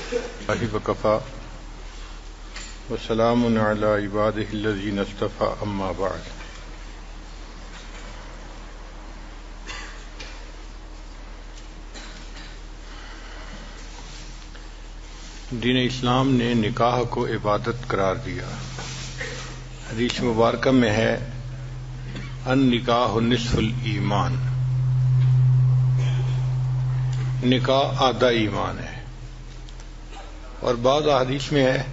اللہ وکفا وسلام علی عبادہ الذین اصطفی اما بعد۔ دین اسلام نے نکاح کو عبادت قرار دیا۔ حدیث مبارکہ میں ہے النکاح نصف الایمان، نکاح آدھا ایمان ہے۔ اور بعض احادیث میں ہے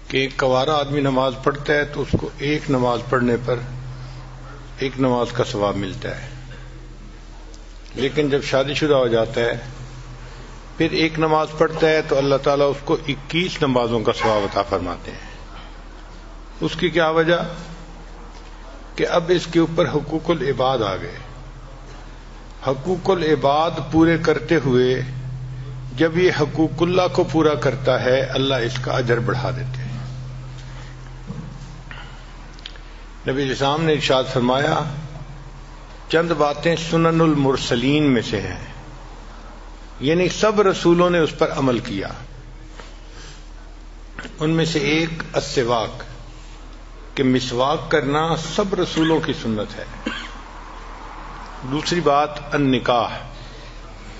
کہ ایک کوارا آدمی نماز پڑھتا ہے تو اس کو ایک نماز پڑھنے پر ایک نماز کا ثواب ملتا ہے، لیکن جب شادی شدہ ہو جاتا ہے پھر ایک نماز پڑھتا ہے تو اللہ تعالیٰ اس کو 21 نمازوں کا ثواب عطا فرماتے ہیں۔ اس کی کیا وجہ؟ کہ اب اس کے اوپر حقوق العباد آ گئے۔ حقوق العباد پورے کرتے ہوئے جب یہ حقوق اللہ کو پورا کرتا ہے اللہ اس کا اجر بڑھا دیتے ہیں۔ نبی علیہ السلام نے ارشاد فرمایا چند باتیں سنن المرسلین میں سے ہیں، یعنی سب رسولوں نے اس پر عمل کیا۔ ان میں سے ایک السواک، کہ مسواک کرنا سب رسولوں کی سنت ہے۔ دوسری بات النکاح،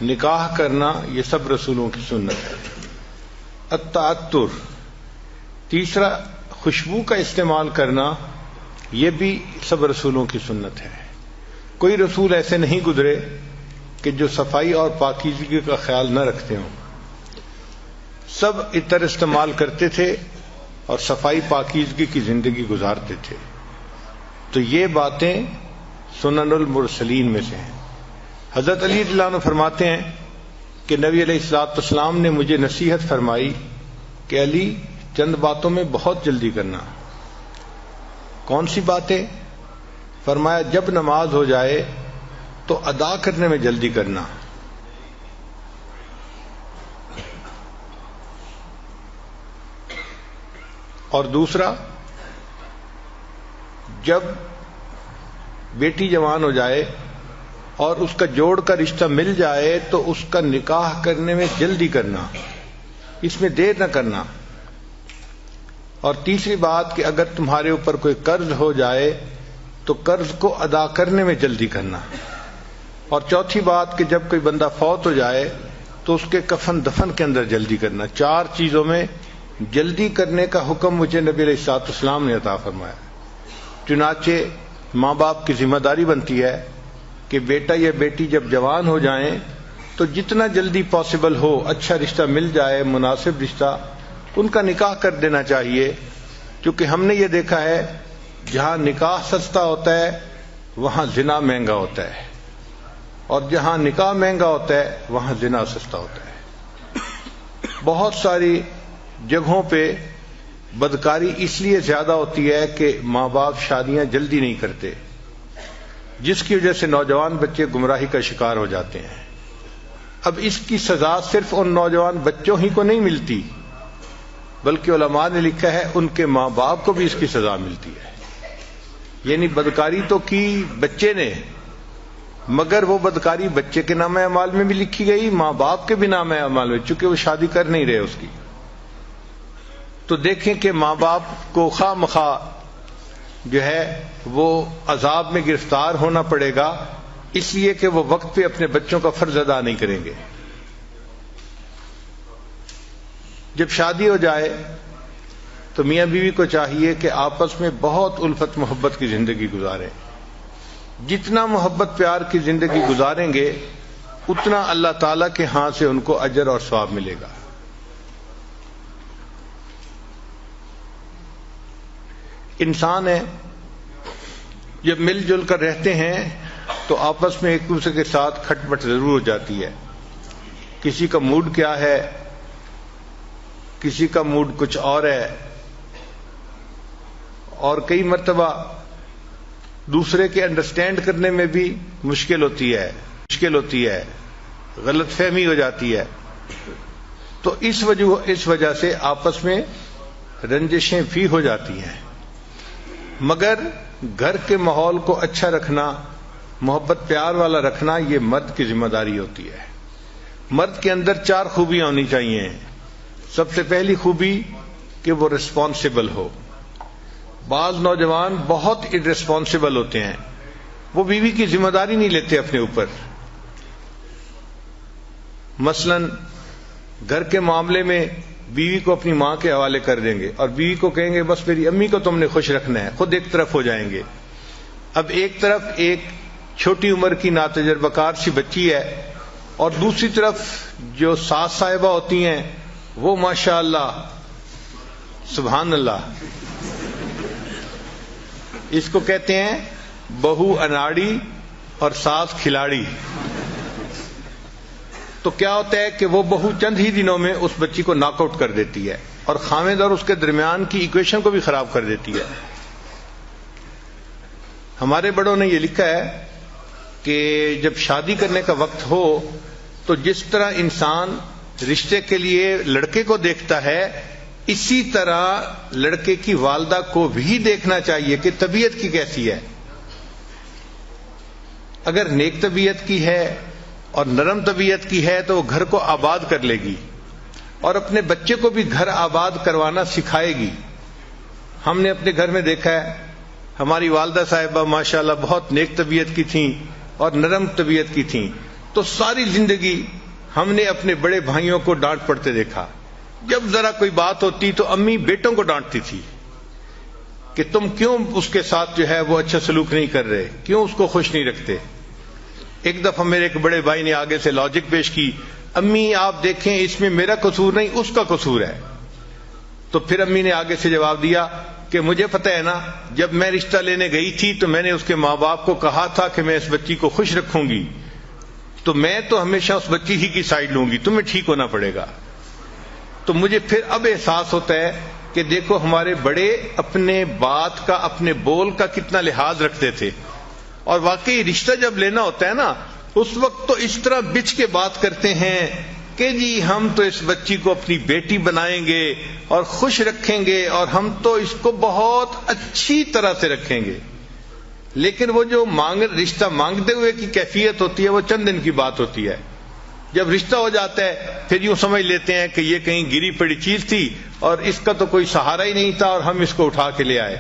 نکاح کرنا یہ سب رسولوں کی سنت ہے۔ التعطر، تیسرا خوشبو کا استعمال کرنا یہ بھی سب رسولوں کی سنت ہے۔ کوئی رسول ایسے نہیں گزرے کہ جو صفائی اور پاکیزگی کا خیال نہ رکھتے ہوں، سب عطر استعمال کرتے تھے اور صفائی پاکیزگی کی زندگی گزارتے تھے۔ تو یہ باتیں سنن المرسلین میں سے ہیں۔ حضرت علی رضی اللہ عنہ فرماتے ہیں کہ نبی علیہ الصلوۃ والسلام نے مجھے نصیحت فرمائی کہ علی چند باتوں میں بہت جلدی کرنا۔ کون سی باتیں؟ فرمایا جب نماز ہو جائے تو ادا کرنے میں جلدی کرنا، اور دوسرا جب بیٹی جوان ہو جائے اور اس کا جوڑ کا رشتہ مل جائے تو اس کا نکاح کرنے میں جلدی کرنا، اس میں دیر نہ کرنا۔ اور تیسری بات کہ اگر تمہارے اوپر کوئی قرض ہو جائے تو قرض کو ادا کرنے میں جلدی کرنا۔ اور چوتھی بات کہ جب کوئی بندہ فوت ہو جائے تو اس کے کفن دفن کے اندر جلدی کرنا۔ 4 چیزوں میں جلدی کرنے کا حکم مجھے نبی علیہ الصلوۃ والسلام نے عطا فرمایا۔ چنانچہ ماں باپ کی ذمہ داری بنتی ہے کہ بیٹا یا بیٹی جب جوان ہو جائیں تو جتنا جلدی پاسبل ہو اچھا رشتہ مل جائے، مناسب رشتہ، ان کا نکاح کر دینا چاہیے، کیونکہ ہم نے یہ دیکھا ہے جہاں نکاح سستا ہوتا ہے وہاں زنا مہنگا ہوتا ہے، اور جہاں نکاح مہنگا ہوتا ہے وہاں زنا سستا ہوتا ہے۔ بہت ساری جگہوں پہ بدکاری اس لیے زیادہ ہوتی ہے کہ ماں باپ شادیاں جلدی نہیں کرتے، جس کی وجہ سے نوجوان بچے گمراہی کا شکار ہو جاتے ہیں۔ اب اس کی سزا صرف ان نوجوان بچوں ہی کو نہیں ملتی، بلکہ علماء نے لکھا ہے ان کے ماں باپ کو بھی اس کی سزا ملتی ہے۔ یعنی بدکاری تو کی بچے نے، مگر وہ بدکاری بچے کے نام اعمال میں بھی لکھی گئی، ماں باپ کے بھی نام اعمال میں، چونکہ وہ شادی کر نہیں رہے اس کی۔ تو دیکھیں کہ ماں باپ کو خواہ مخواہ جو ہے وہ عذاب میں گرفتار ہونا پڑے گا، اس لیے کہ وہ وقت پہ اپنے بچوں کا فرض ادا نہیں کریں گے۔ جب شادی ہو جائے تو میاں بیوی کو چاہیے کہ آپس میں بہت الفت محبت کی زندگی گزاریں۔ جتنا محبت پیار کی زندگی گزاریں گے اتنا اللہ تعالیٰ کے ہاں سے ان کو اجر اور ثواب ملے گا۔ انسان ہے جب مل جل کر رہتے ہیں تو آپس میں ایک دوسرے کے ساتھ کھٹ پٹ ضرور ہو جاتی ہے۔ کسی کا موڈ کیا ہے، کسی کا موڈ کچھ اور ہے، اور کئی مرتبہ دوسرے کے انڈرسٹینڈ کرنے میں بھی مشکل ہوتی ہے، غلط فہمی ہو جاتی ہے۔ تو اس وجہ سے آپس میں رنجشیں بھی ہو جاتی ہیں۔ مگر گھر کے ماحول کو اچھا رکھنا، محبت پیار والا رکھنا، یہ مرد کی ذمہ داری ہوتی ہے۔ مرد کے اندر 4 خوبیاں ہونی چاہیے. سب سے پہلی خوبی کہ وہ رسپانسبل ہو. بعض نوجوان بہت irresponsible ہوتے ہیں، وہ بیوی کی ذمہ داری نہیں لیتے اپنے اوپر. مثلا گھر کے معاملے میں بیوی کو اپنی ماں کے حوالے کر دیں گے اور بیوی کو کہیں گے بس میری امی کو تم نے خوش رکھنا ہے، خود ایک طرف ہو جائیں گے. اب ایک طرف ایک چھوٹی عمر کی ناتجربہ کار سی بچی ہے اور دوسری طرف جو ساس صاحبہ ہوتی ہیں وہ ماشاءاللہ سبحان اللہ، اس کو کہتے ہیں بہو اناڑی اور ساس کھلاڑی. تو کیا ہوتا ہے کہ وہ بہو چند ہی دنوں میں اس بچی کو ناک آؤٹ کر دیتی ہے اور خاوند اور اس کے درمیان کی ایکویشن کو بھی خراب کر دیتی ہے. ہمارے بڑوں نے یہ لکھا ہے کہ جب شادی کرنے کا وقت ہو تو جس طرح انسان رشتے کے لیے لڑکے کو دیکھتا ہے اسی طرح لڑکے کی والدہ کو بھی دیکھنا چاہیے کہ طبیعت کی کیسی ہے. اگر نیک طبیعت کی ہے اور نرم طبیعت کی ہے تو وہ گھر کو آباد کر لے گی اور اپنے بچے کو بھی گھر آباد کروانا سکھائے گی. ہم نے اپنے گھر میں دیکھا ہے ہماری والدہ صاحبہ ماشاءاللہ بہت نیک طبیعت کی تھیں اور نرم طبیعت کی تھیں، تو ساری زندگی ہم نے اپنے بڑے بھائیوں کو ڈانٹ پڑتے دیکھا. جب ذرا کوئی بات ہوتی تو امی بیٹوں کو ڈانٹتی تھی کہ تم کیوں اس کے ساتھ جو ہے وہ اچھا سلوک نہیں کر رہے، کیوں اس کو خوش نہیں رکھتے. ایک دفعہ میرے ایک بڑے بھائی نے آگے سے لاجک پیش کی، امی آپ دیکھیں اس میں میرا قصور نہیں اس کا قصور ہے. تو پھر امی نے آگے سے جواب دیا کہ مجھے پتہ ہے نا، جب میں رشتہ لینے گئی تھی تو میں نے اس کے ماں باپ کو کہا تھا کہ میں اس بچی کو خوش رکھوں گی، تو میں تو ہمیشہ اس بچی ہی کی سائڈ لوں گی، تمہیں ٹھیک ہونا پڑے گا. تو مجھے پھر اب احساس ہوتا ہے کہ دیکھو ہمارے بڑے اپنے بات کا اپنے بول کا کتنا لحاظ رکھتے تھے، اور واقعی رشتہ جب لینا ہوتا ہے نا اس وقت تو اس طرح بچ کے بات کرتے ہیں کہ جی ہم تو اس بچی کو اپنی بیٹی بنائیں گے اور خوش رکھیں گے اور ہم تو اس کو بہت اچھی طرح سے رکھیں گے. لیکن وہ جو رشتہ مانگتے ہوئے کی کیفیت ہوتی ہے وہ چند دن کی بات ہوتی ہے. جب رشتہ ہو جاتا ہے پھر یوں سمجھ لیتے ہیں کہ یہ کہیں گری پڑی چیز تھی اور اس کا تو کوئی سہارا ہی نہیں تھا اور ہم اس کو اٹھا کے لے آئے،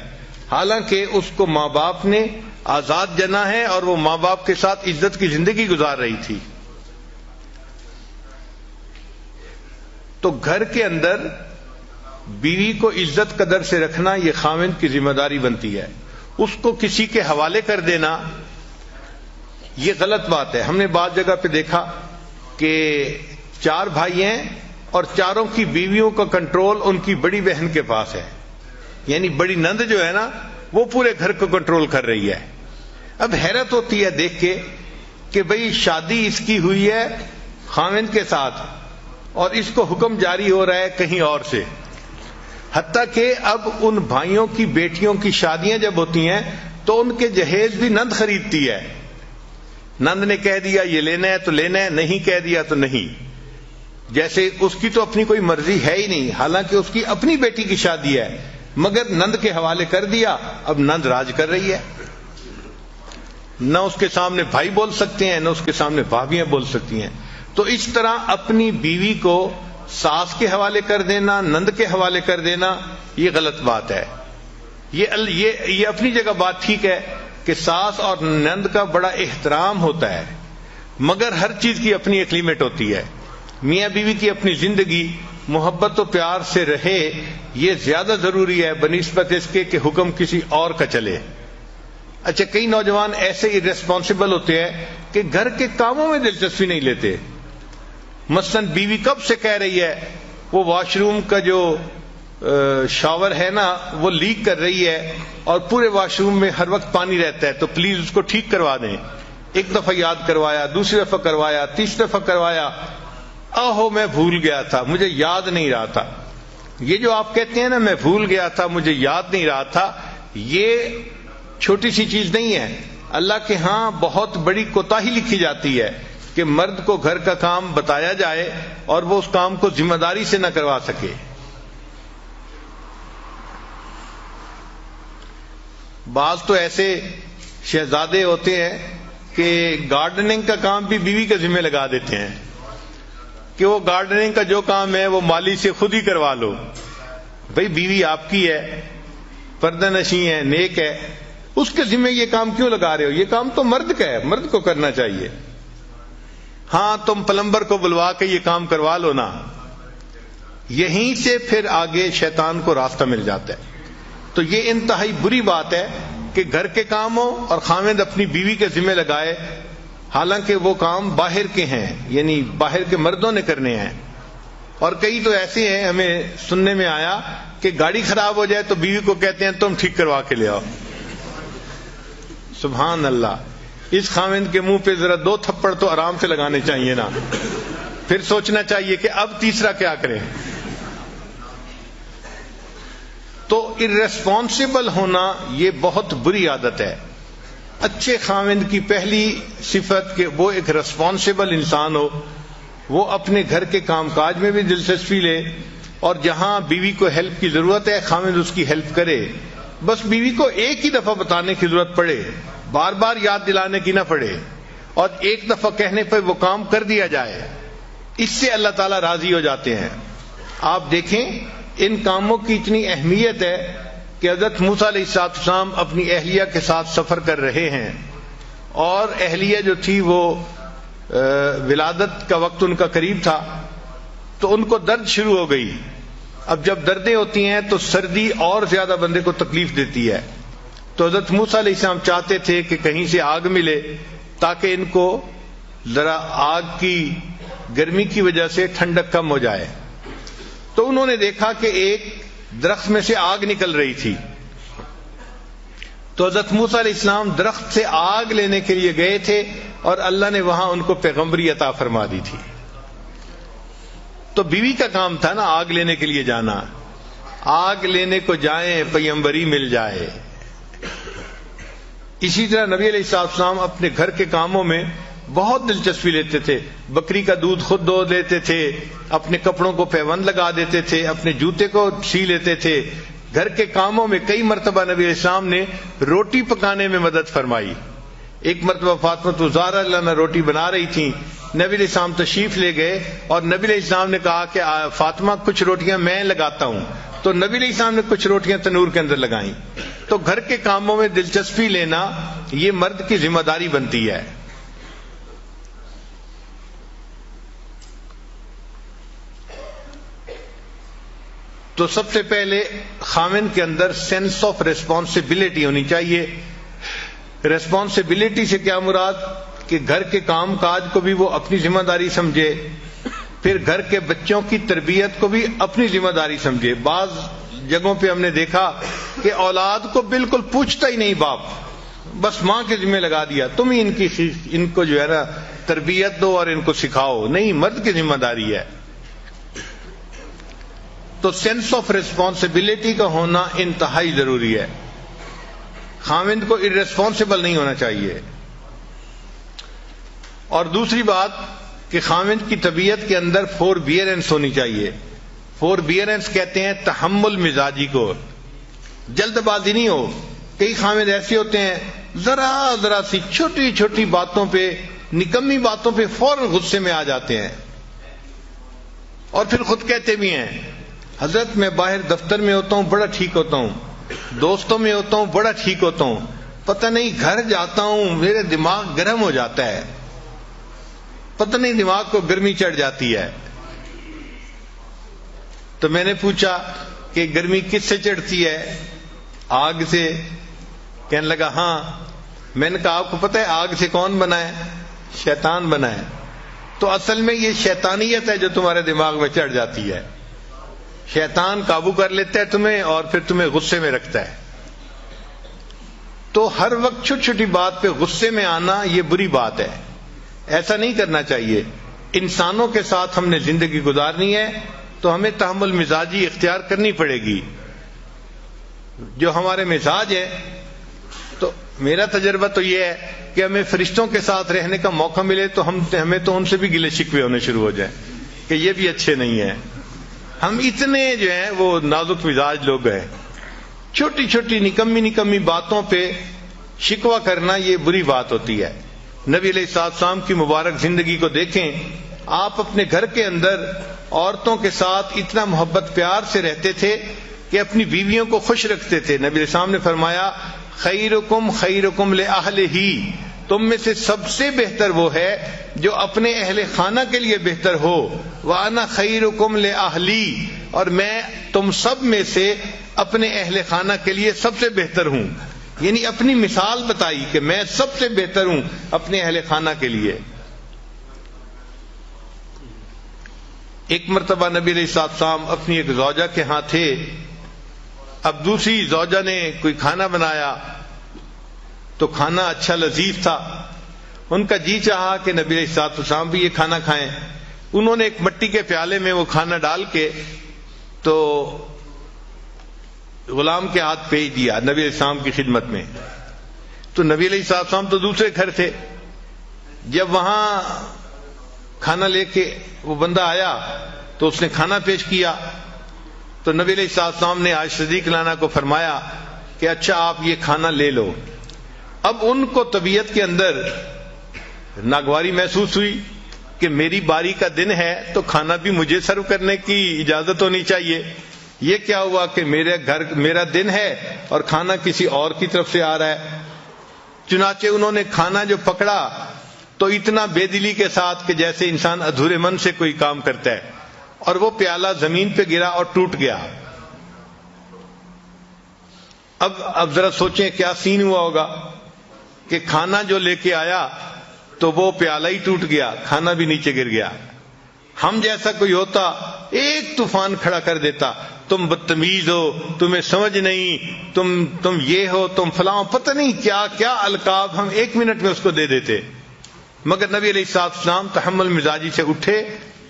حالانکہ اس کو ماں باپ نے آزاد جنا ہے اور وہ ماں باپ کے ساتھ عزت کی زندگی گزار رہی تھی. تو گھر کے اندر بیوی کو عزت قدر سے رکھنا یہ خاوند کی ذمہ داری بنتی ہے. اس کو کسی کے حوالے کر دینا یہ غلط بات ہے. ہم نے بعض جگہ پہ دیکھا کہ 4 بھائی ہیں اور چاروں کی بیویوں کا کنٹرول ان کی بڑی بہن کے پاس ہے، یعنی بڑی نند جو ہے نا وہ پورے گھر کو کنٹرول کر رہی ہے. اب حیرت ہوتی ہے دیکھ کے کہ بھئی شادی اس کی ہوئی ہے خاوند کے ساتھ اور اس کو حکم جاری ہو رہا ہے کہیں اور سے. حتیٰ کہ اب ان بھائیوں کی بیٹیوں کی شادیاں جب ہوتی ہیں تو ان کے جہیز بھی نند خریدتی ہے. نند نے کہہ دیا یہ لینا ہے تو لینا ہے، نہیں کہہ دیا تو نہیں. جیسے اس کی تو اپنی کوئی مرضی ہے ہی نہیں، حالانکہ اس کی اپنی بیٹی کی شادی ہے مگر نند کے حوالے کر دیا. اب نند راج کر رہی ہے، نہ اس کے سامنے بھائی بول سکتے ہیں نہ اس کے سامنے بھابیاں بول سکتی ہیں. تو اس طرح اپنی بیوی کو ساس کے حوالے کر دینا، نند کے حوالے کر دینا یہ غلط بات ہے. یہ اپنی جگہ بات ٹھیک ہے کہ ساس اور نند کا بڑا احترام ہوتا ہے مگر ہر چیز کی اپنی ایک لمٹ ہوتی ہے. میاں بیوی کی اپنی زندگی محبت و پیار سے رہے یہ زیادہ ضروری ہے بنسبت اس کے کہ حکم کسی اور کا چلے. اچھا کئی نوجوان ایسے irresponsible ہوتے ہیں کہ گھر کے کاموں میں دلچسپی نہیں لیتے. مثلا بیوی کب سے کہہ رہی ہے وہ واش روم کا جو شاور ہے نا وہ لیک کر رہی ہے اور پورے واش روم میں ہر وقت پانی رہتا ہے تو پلیز اس کو ٹھیک کروا دیں. ایک دفعہ یاد کروایا، دوسری دفعہ کروایا، تیسری دفعہ کروایا، آہو میں بھول گیا تھا مجھے یاد نہیں رہا تھا. یہ جو آپ کہتے ہیں نا میں بھول گیا تھا مجھے یاد نہیں رہا تھا، یہ چھوٹی سی چیز نہیں ہے. اللہ کے ہاں بہت بڑی کوتاہی لکھی جاتی ہے کہ مرد کو گھر کا کام بتایا جائے اور وہ اس کام کو ذمہ داری سے نہ کروا سکے. بعض تو ایسے شہزادے ہوتے ہیں کہ گارڈننگ کا کام بھی بیوی کے ذمہ لگا دیتے ہیں کہ وہ گارڈننگ کا جو کام ہے وہ مالی سے خود ہی کروا لو. بھئی بیوی آپ کی ہے، پردہ نشیں ہے، نیک ہے، اس کے ذمہ یہ کام کیوں لگا رہے ہو؟ یہ کام تو مرد کا ہے، مرد کو کرنا چاہیے. ہاں تم پلمبر کو بلوا کے یہ کام کروا لو نا. یہیں سے پھر آگے شیطان کو راستہ مل جاتا ہے. تو یہ انتہائی بری بات ہے کہ گھر کے کام ہو اور خاوند اپنی بیوی کے ذمہ لگائے، حالانکہ وہ کام باہر کے ہیں، یعنی باہر کے مردوں نے کرنے ہیں. اور کئی تو ایسے ہیں، ہمیں سننے میں آیا کہ گاڑی خراب ہو جائے تو بیوی کو کہتے ہیں تم ٹھیک کروا کے لے آؤ. سبحان اللہ. اس خاوند کے منہ پہ ذرا 2 تھپڑ تو آرام سے لگانے چاہیے نا، پھر سوچنا چاہیے کہ اب تیسرا کیا کریں. تو ارریسپانسبل ہونا یہ بہت بری عادت ہے. اچھے خاوند کی پہلی صفت کہ وہ ایک ریسپانسبل انسان ہو، وہ اپنے گھر کے کام کاج میں بھی دلچسپی لے، اور جہاں بیوی کو ہیلپ کی ضرورت ہے خاوند اس کی ہیلپ کرے. بس بیوی کو ایک ہی دفعہ بتانے کی ضرورت پڑے، بار بار یاد دلانے کی نہ پڑے، اور ایک دفعہ کہنے پر وہ کام کر دیا جائے. اس سے اللہ تعالیٰ راضی ہو جاتے ہیں. آپ دیکھیں ان کاموں کی اتنی اہمیت ہے کہ حضرت موسیٰ علیہ السلام اپنی اہلیہ کے ساتھ سفر کر رہے ہیں، اور اہلیہ جو تھی وہ ولادت کا وقت ان کا قریب تھا، تو ان کو درد شروع ہو گئی. اب جب دردیں ہوتی ہیں تو سردی اور زیادہ بندے کو تکلیف دیتی ہے. تو حضرت موسیٰ علیہ السلام چاہتے تھے کہ کہیں سے آگ ملے تاکہ ان کو ذرا آگ کی گرمی کی وجہ سے ٹھنڈک کم ہو جائے. تو انہوں نے دیکھا کہ ایک درخت میں سے آگ نکل رہی تھی. تو حضرت موسیٰ علیہ السلام درخت سے آگ لینے کے لیے گئے تھے، اور اللہ نے وہاں ان کو پیغمبری عطا فرما دی تھی. تو بیوی کا کام تھا نا آگ لینے کے لیے جانا. آگ لینے کو جائیں پیغمبری مل جائے. اسی طرح نبی علیہ السلام اپنے گھر کے کاموں میں بہت دلچسپی لیتے تھے. بکری کا دودھ خود دو لیتے تھے، اپنے کپڑوں کو پیوند لگا دیتے تھے، اپنے جوتے کو سی لیتے تھے. گھر کے کاموں میں کئی مرتبہ نبی علیہ السلام نے روٹی پکانے میں مدد فرمائی. ایک مرتبہ فاطمہ الزہرا رضی اللہ عنہا روٹی بنا رہی تھیں، نبی علیہ السلام تشریف لے گئے، اور نبی علیہ السلام نے کہا کہ فاطمہ کچھ روٹیاں میں لگاتا ہوں. تو نبی علیہ السلام نے کچھ روٹیاں تنور کے اندر لگائیں. تو گھر کے کاموں میں دلچسپی لینا یہ مرد کی ذمہ داری بنتی ہے. تو سب سے پہلے خاوند کے اندر سینس آف ریسپانسبلٹی ہونی چاہیے. ریسپانسبلٹی سے کیا مراد؟ کہ گھر کے کام کاج کو بھی وہ اپنی ذمہ داری سمجھے، پھر گھر کے بچوں کی تربیت کو بھی اپنی ذمہ داری سمجھے. بعض جگہوں پہ ہم نے دیکھا کہ اولاد کو بالکل پوچھتا ہی نہیں باپ، بس ماں کے ذمہ لگا دیا تم ہی ان کو جو ہے نا تربیت دو اور ان کو سکھاؤ. نہیں، مرد کی ذمہ داری ہے. تو سینس آف ریسپانسبلٹی کا ہونا انتہائی ضروری ہے. خاوند کو ارریسپانسبل نہیں ہونا چاہیے. اور دوسری بات کہ خاوند کی طبیعت کے اندر فوربیئرنس ہونی چاہیے. فوربیئرنس کہتے ہیں تحمل مزاجی کو. جلد بازی نہیں ہو. کئی خاوند ایسے ہوتے ہیں ذرا سی چھوٹی چھوٹی باتوں پہ، نکمی باتوں پہ فوراً غصے میں آ جاتے ہیں، اور پھر خود کہتے بھی ہیں حضرت میں باہر دفتر میں ہوتا ہوں بڑا ٹھیک ہوتا ہوں، دوستوں میں ہوتا ہوں بڑا ٹھیک ہوتا ہوں، پتہ نہیں گھر جاتا ہوں میرے دماغ گرم ہو جاتا ہے، پتہ نہیں دماغ کو گرمی چڑھ جاتی ہے. تو میں نے پوچھا کہ گرمی کس سے چڑھتی ہے؟ آگ سے. کہنے لگا ہاں. میں نے کہا آپ کو پتہ ہے آگ سے کون بنا ہے؟ شیطان بنا ہے. تو اصل میں یہ شیطانیت ہے جو تمہارے دماغ میں چڑھ جاتی ہے. شیطان قابو کر لیتا ہے تمہیں اور پھر تمہیں غصے میں رکھتا ہے. تو ہر وقت چھوٹی چھوٹی بات پہ غصے میں آنا یہ بری بات ہے. ایسا نہیں کرنا چاہیے. انسانوں کے ساتھ ہم نے زندگی گزارنی ہے تو ہمیں تحمل مزاجی اختیار کرنی پڑے گی. جو ہمارے مزاج ہے، تو میرا تجربہ تو یہ ہے کہ ہمیں فرشتوں کے ساتھ رہنے کا موقع ملے تو ہمیں تو ان سے بھی گلے شکوے ہونے شروع ہو جائیں کہ یہ بھی اچھے نہیں ہیں. ہم اتنے جو ہیں وہ نازک مزاج لوگ ہیں. چھوٹی چھوٹی نکمی باتوں پہ شکوہ کرنا یہ بری بات ہوتی ہے. نبی علیہ السلام کی مبارک زندگی کو دیکھیں، آپ اپنے گھر کے اندر عورتوں کے ساتھ اتنا محبت پیار سے رہتے تھے کہ اپنی بیویوں کو خوش رکھتے تھے. نبی علیہ السلام نے فرمایا خیرکم خیرکم لأہلہ، تم میں سے سب سے بہتر وہ ہے جو اپنے اہل خانہ کے لیے بہتر ہو. وَأَنَا خَيْرُكُمْ لِأَهْلِي، اور میں تم سب میں سے اپنے اہل خانہ کے لیے سب سے بہتر ہوں. یعنی اپنی مثال بتائی کہ میں سب سے بہتر ہوں اپنے اہل خانہ کے لیے. ایک مرتبہ نبی علیہ السلام اپنی ایک زوجہ کے ہاں تھے. اب دوسری زوجہ نے کوئی کھانا بنایا تو کھانا اچھا لذیذ تھا. ان کا جی چاہا کہ نبی علیہ السلام بھی یہ کھانا کھائیں. انہوں نے ایک مٹی کے پیالے میں وہ کھانا ڈال کے تو غلام کے ہاتھ بھیج دیا نبی علیہ السلام کی خدمت میں. تو نبی علیہ السلام تو دوسرے گھر تھے. جب وہاں کھانا لے کے وہ بندہ آیا تو اس نے کھانا پیش کیا تو نبی علیہ السلام نے عائشہ صدیقہ عنہا کو فرمایا کہ اچھا آپ یہ کھانا لے لو. اب ان کو طبیعت کے اندر ناگواری محسوس ہوئی کہ میری باری کا دن ہے تو کھانا بھی مجھے سرو کرنے کی اجازت ہونی چاہیے. یہ کیا ہوا کہ میرا دن ہے اور کھانا کسی اور کی طرف سے آ رہا ہے. چنانچہ انہوں نے کھانا جو پکڑا تو اتنا بے دلی کے ساتھ کہ جیسے انسان ادھورے من سے کوئی کام کرتا ہے، اور وہ پیالہ زمین پہ گرا اور ٹوٹ گیا. اب ذرا سوچیں کیا سین ہوا ہوگا کہ کھانا جو لے کے آیا تو وہ پیالہ ہی ٹوٹ گیا، کھانا بھی نیچے گر گیا. ہم جیسا کوئی ہوتا ایک طوفان کھڑا کر دیتا، تم بدتمیز ہو، تمہیں سمجھ نہیں، تم یہ ہو، تم فلاں، پتہ نہیں کیا کیا القاب ہم ایک منٹ میں اس کو دے دیتے. مگر نبی علیہ السلام تحمل مزاجی سے اٹھے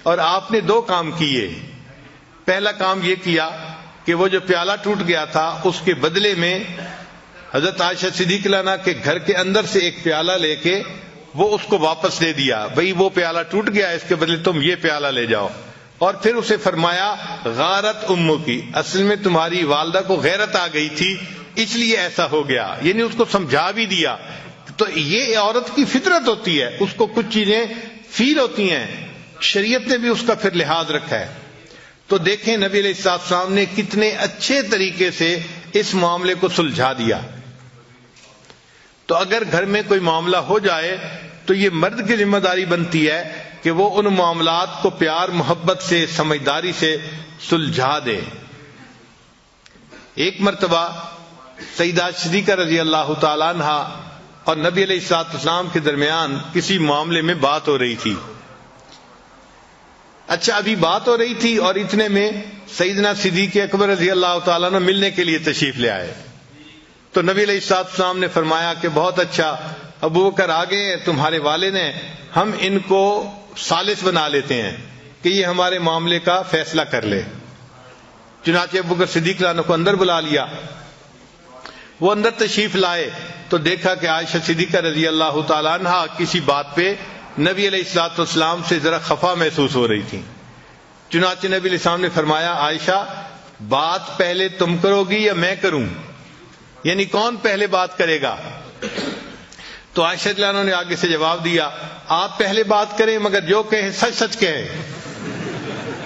اور آپ نے دو کام کیے. پہلا کام یہ کیا کہ وہ جو پیالہ ٹوٹ گیا تھا اس کے بدلے میں حضرت عائشہ صدیقہ عنہا کے گھر کے اندر سے ایک پیالہ لے کے وہ اس کو واپس دے دیا. بھئی وہ پیالہ ٹوٹ گیا، اس کے بدلے تم یہ پیالہ لے جاؤ. اور پھر اسے فرمایا غارت امو کی، اصل میں تمہاری والدہ کو غیرت آ گئی تھی اس لیے ایسا ہو گیا. یعنی اس کو سمجھا بھی دیا. تو یہ عورت کی فطرت ہوتی ہے، اس کو کچھ چیزیں فیل ہوتی ہیں، شریعت نے بھی اس کا پھر لحاظ رکھا ہے. تو دیکھیں نبی علیہ السلام نے کتنے اچھے طریقے سے اس معاملے کو سلجھا دیا. تو اگر گھر میں کوئی معاملہ ہو جائے تو یہ مرد کی ذمہ داری بنتی ہے کہ وہ ان معاملات کو پیار محبت سے سمجھداری سے سلجھا دے. ایک مرتبہ سیدہ صدیقہ رضی اللہ تعالی عنہا اور نبی علیہ السلام کے درمیان کسی معاملے میں بات ہو رہی تھی. اچھا ابھی بات ہو رہی تھی اور اتنے میں سیدنا صدیق اکبر رضی اللہ تعالیٰ عنہ ملنے کے لیے تشریف لے آئے. تو نبی علیہ السلام نے فرمایا کہ بہت اچھا، ابوبکر آگے ہیں تمہارے والد ہیں، ہم ان کو ثالث بنا لیتے ہیں کہ یہ ہمارے معاملے کا فیصلہ کر لے. چنانچہ ابوبکر صدیق عنہ کو اندر بلا لیا. وہ اندر تشریف لائے تو دیکھا کہ عائشہ صدیقہ رضی اللہ تعالی عنہا کسی بات پہ نبی علیہ السلام سے ذرا خفا محسوس ہو رہی تھی. چنانچہ نبی علیہ السلام نے فرمایا عائشہ بات پہلے تم کرو گی یا میں کروں؟ یعنی کون پہلے بات کرے گا؟ تو عائشہ رضی اللہ عنہا نے آگے سے جواب دیا آپ پہلے بات کریں مگر جو کہیں سچ سچ کہیں.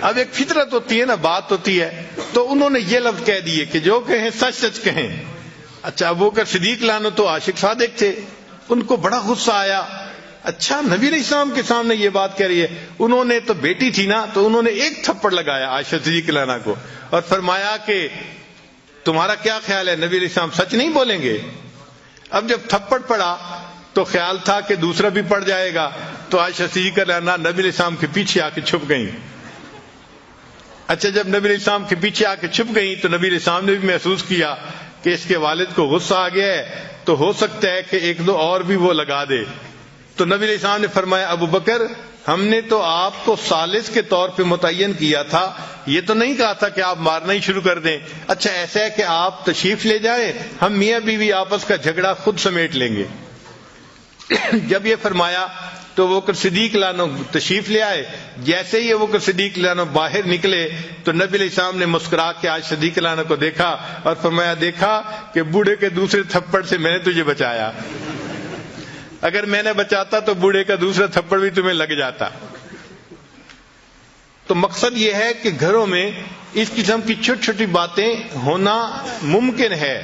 اب ایک فطرت ہوتی ہے نا، بات ہوتی ہے، تو انہوں نے یہ لفظ کہہ دیے کہ جو کہیں سچ سچ کہیں. اچھا ابوبکر صدیق عنہ تو عاشق صادق تھے، ان کو بڑا غصہ آیا. اچھا نبی علیہ السلام کے سامنے یہ بات کہہ رہی ہے. انہوں نے تو بیٹی تھی نا، تو انہوں نے ایک تھپڑ لگایا عائشہ صدیق عنہ کو اور فرمایا کہ تمہارا کیا خیال ہے نبی علیہ السلام سچ نہیں بولیں گے؟ اب جب تھپڑ پڑا تو خیال تھا کہ دوسرا بھی پڑ جائے گا، تو عائشہ صدیقہ عنہا نبی علیہ السلام کے پیچھے آ کے چھپ گئیں. اچھا جب نبی علیہ السلام کے پیچھے آ کے چھپ گئیں تو نبی علیہ السلام نے بھی محسوس کیا کہ اس کے والد کو غصہ آ گیا ہے، تو ہو سکتا ہے کہ ایک دو اور بھی وہ لگا دے. تو نبی علیہ السلام نے فرمایا ابوبکر ہم نے تو آپ کو ثالث کے طور پہ متعین کیا تھا، یہ تو نہیں کہا تھا کہ آپ مارنا ہی شروع کر دیں. اچھا ایسا ہے کہ آپ تشریف لے جائیں، ہم میاں بیوی آپس کا جھگڑا خود سمیٹ لیں گے. جب یہ فرمایا تو ابوبکر صدیق عنہ تشریف لے آئے. جیسے ہی ابوبکر صدیق عنہ باہر نکلے تو نبی علیہ السلام نے مسکرا کے عائشہ صدیق عنہ کو دیکھا اور فرمایا دیکھا کہ بوڑھے کے دوسرے تھپڑ سے میں نے تجھے بچایا، اگر میں نے بچاتا تو بوڑھے کا دوسرا تھپڑ بھی تمہیں لگ جاتا. تو مقصد یہ ہے کہ گھروں میں اس قسم کی چھوٹی چھوٹی باتیں ہونا ممکن ہے،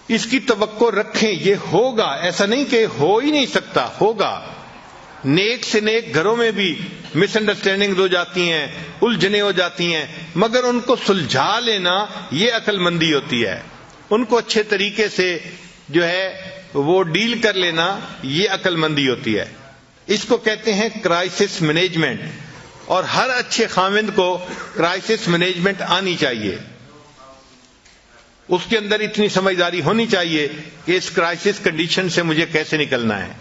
اس کی توقع رکھیں، یہ ہوگا، ایسا نہیں کہ ہو ہی نہیں سکتا، ہوگا۔ نیک سے نیک گھروں میں بھی مس انڈرسٹینڈنگ ہو جاتی ہیں، الجھنیں ہو جاتی ہیں، مگر ان کو سلجھا لینا یہ عقل مندی ہوتی ہے، ان کو اچھے طریقے سے جو ہے وہ ڈیل کر لینا یہ عقل مندی ہوتی ہے۔ اس کو کہتے ہیں کرائسس مینجمنٹ، اور ہر اچھے خاوند کو کرائسس مینجمنٹ آنی چاہیے، اس کے اندر اتنی سمجھداری ہونی چاہیے کہ اس کرائسس کنڈیشن سے مجھے کیسے نکلنا ہے۔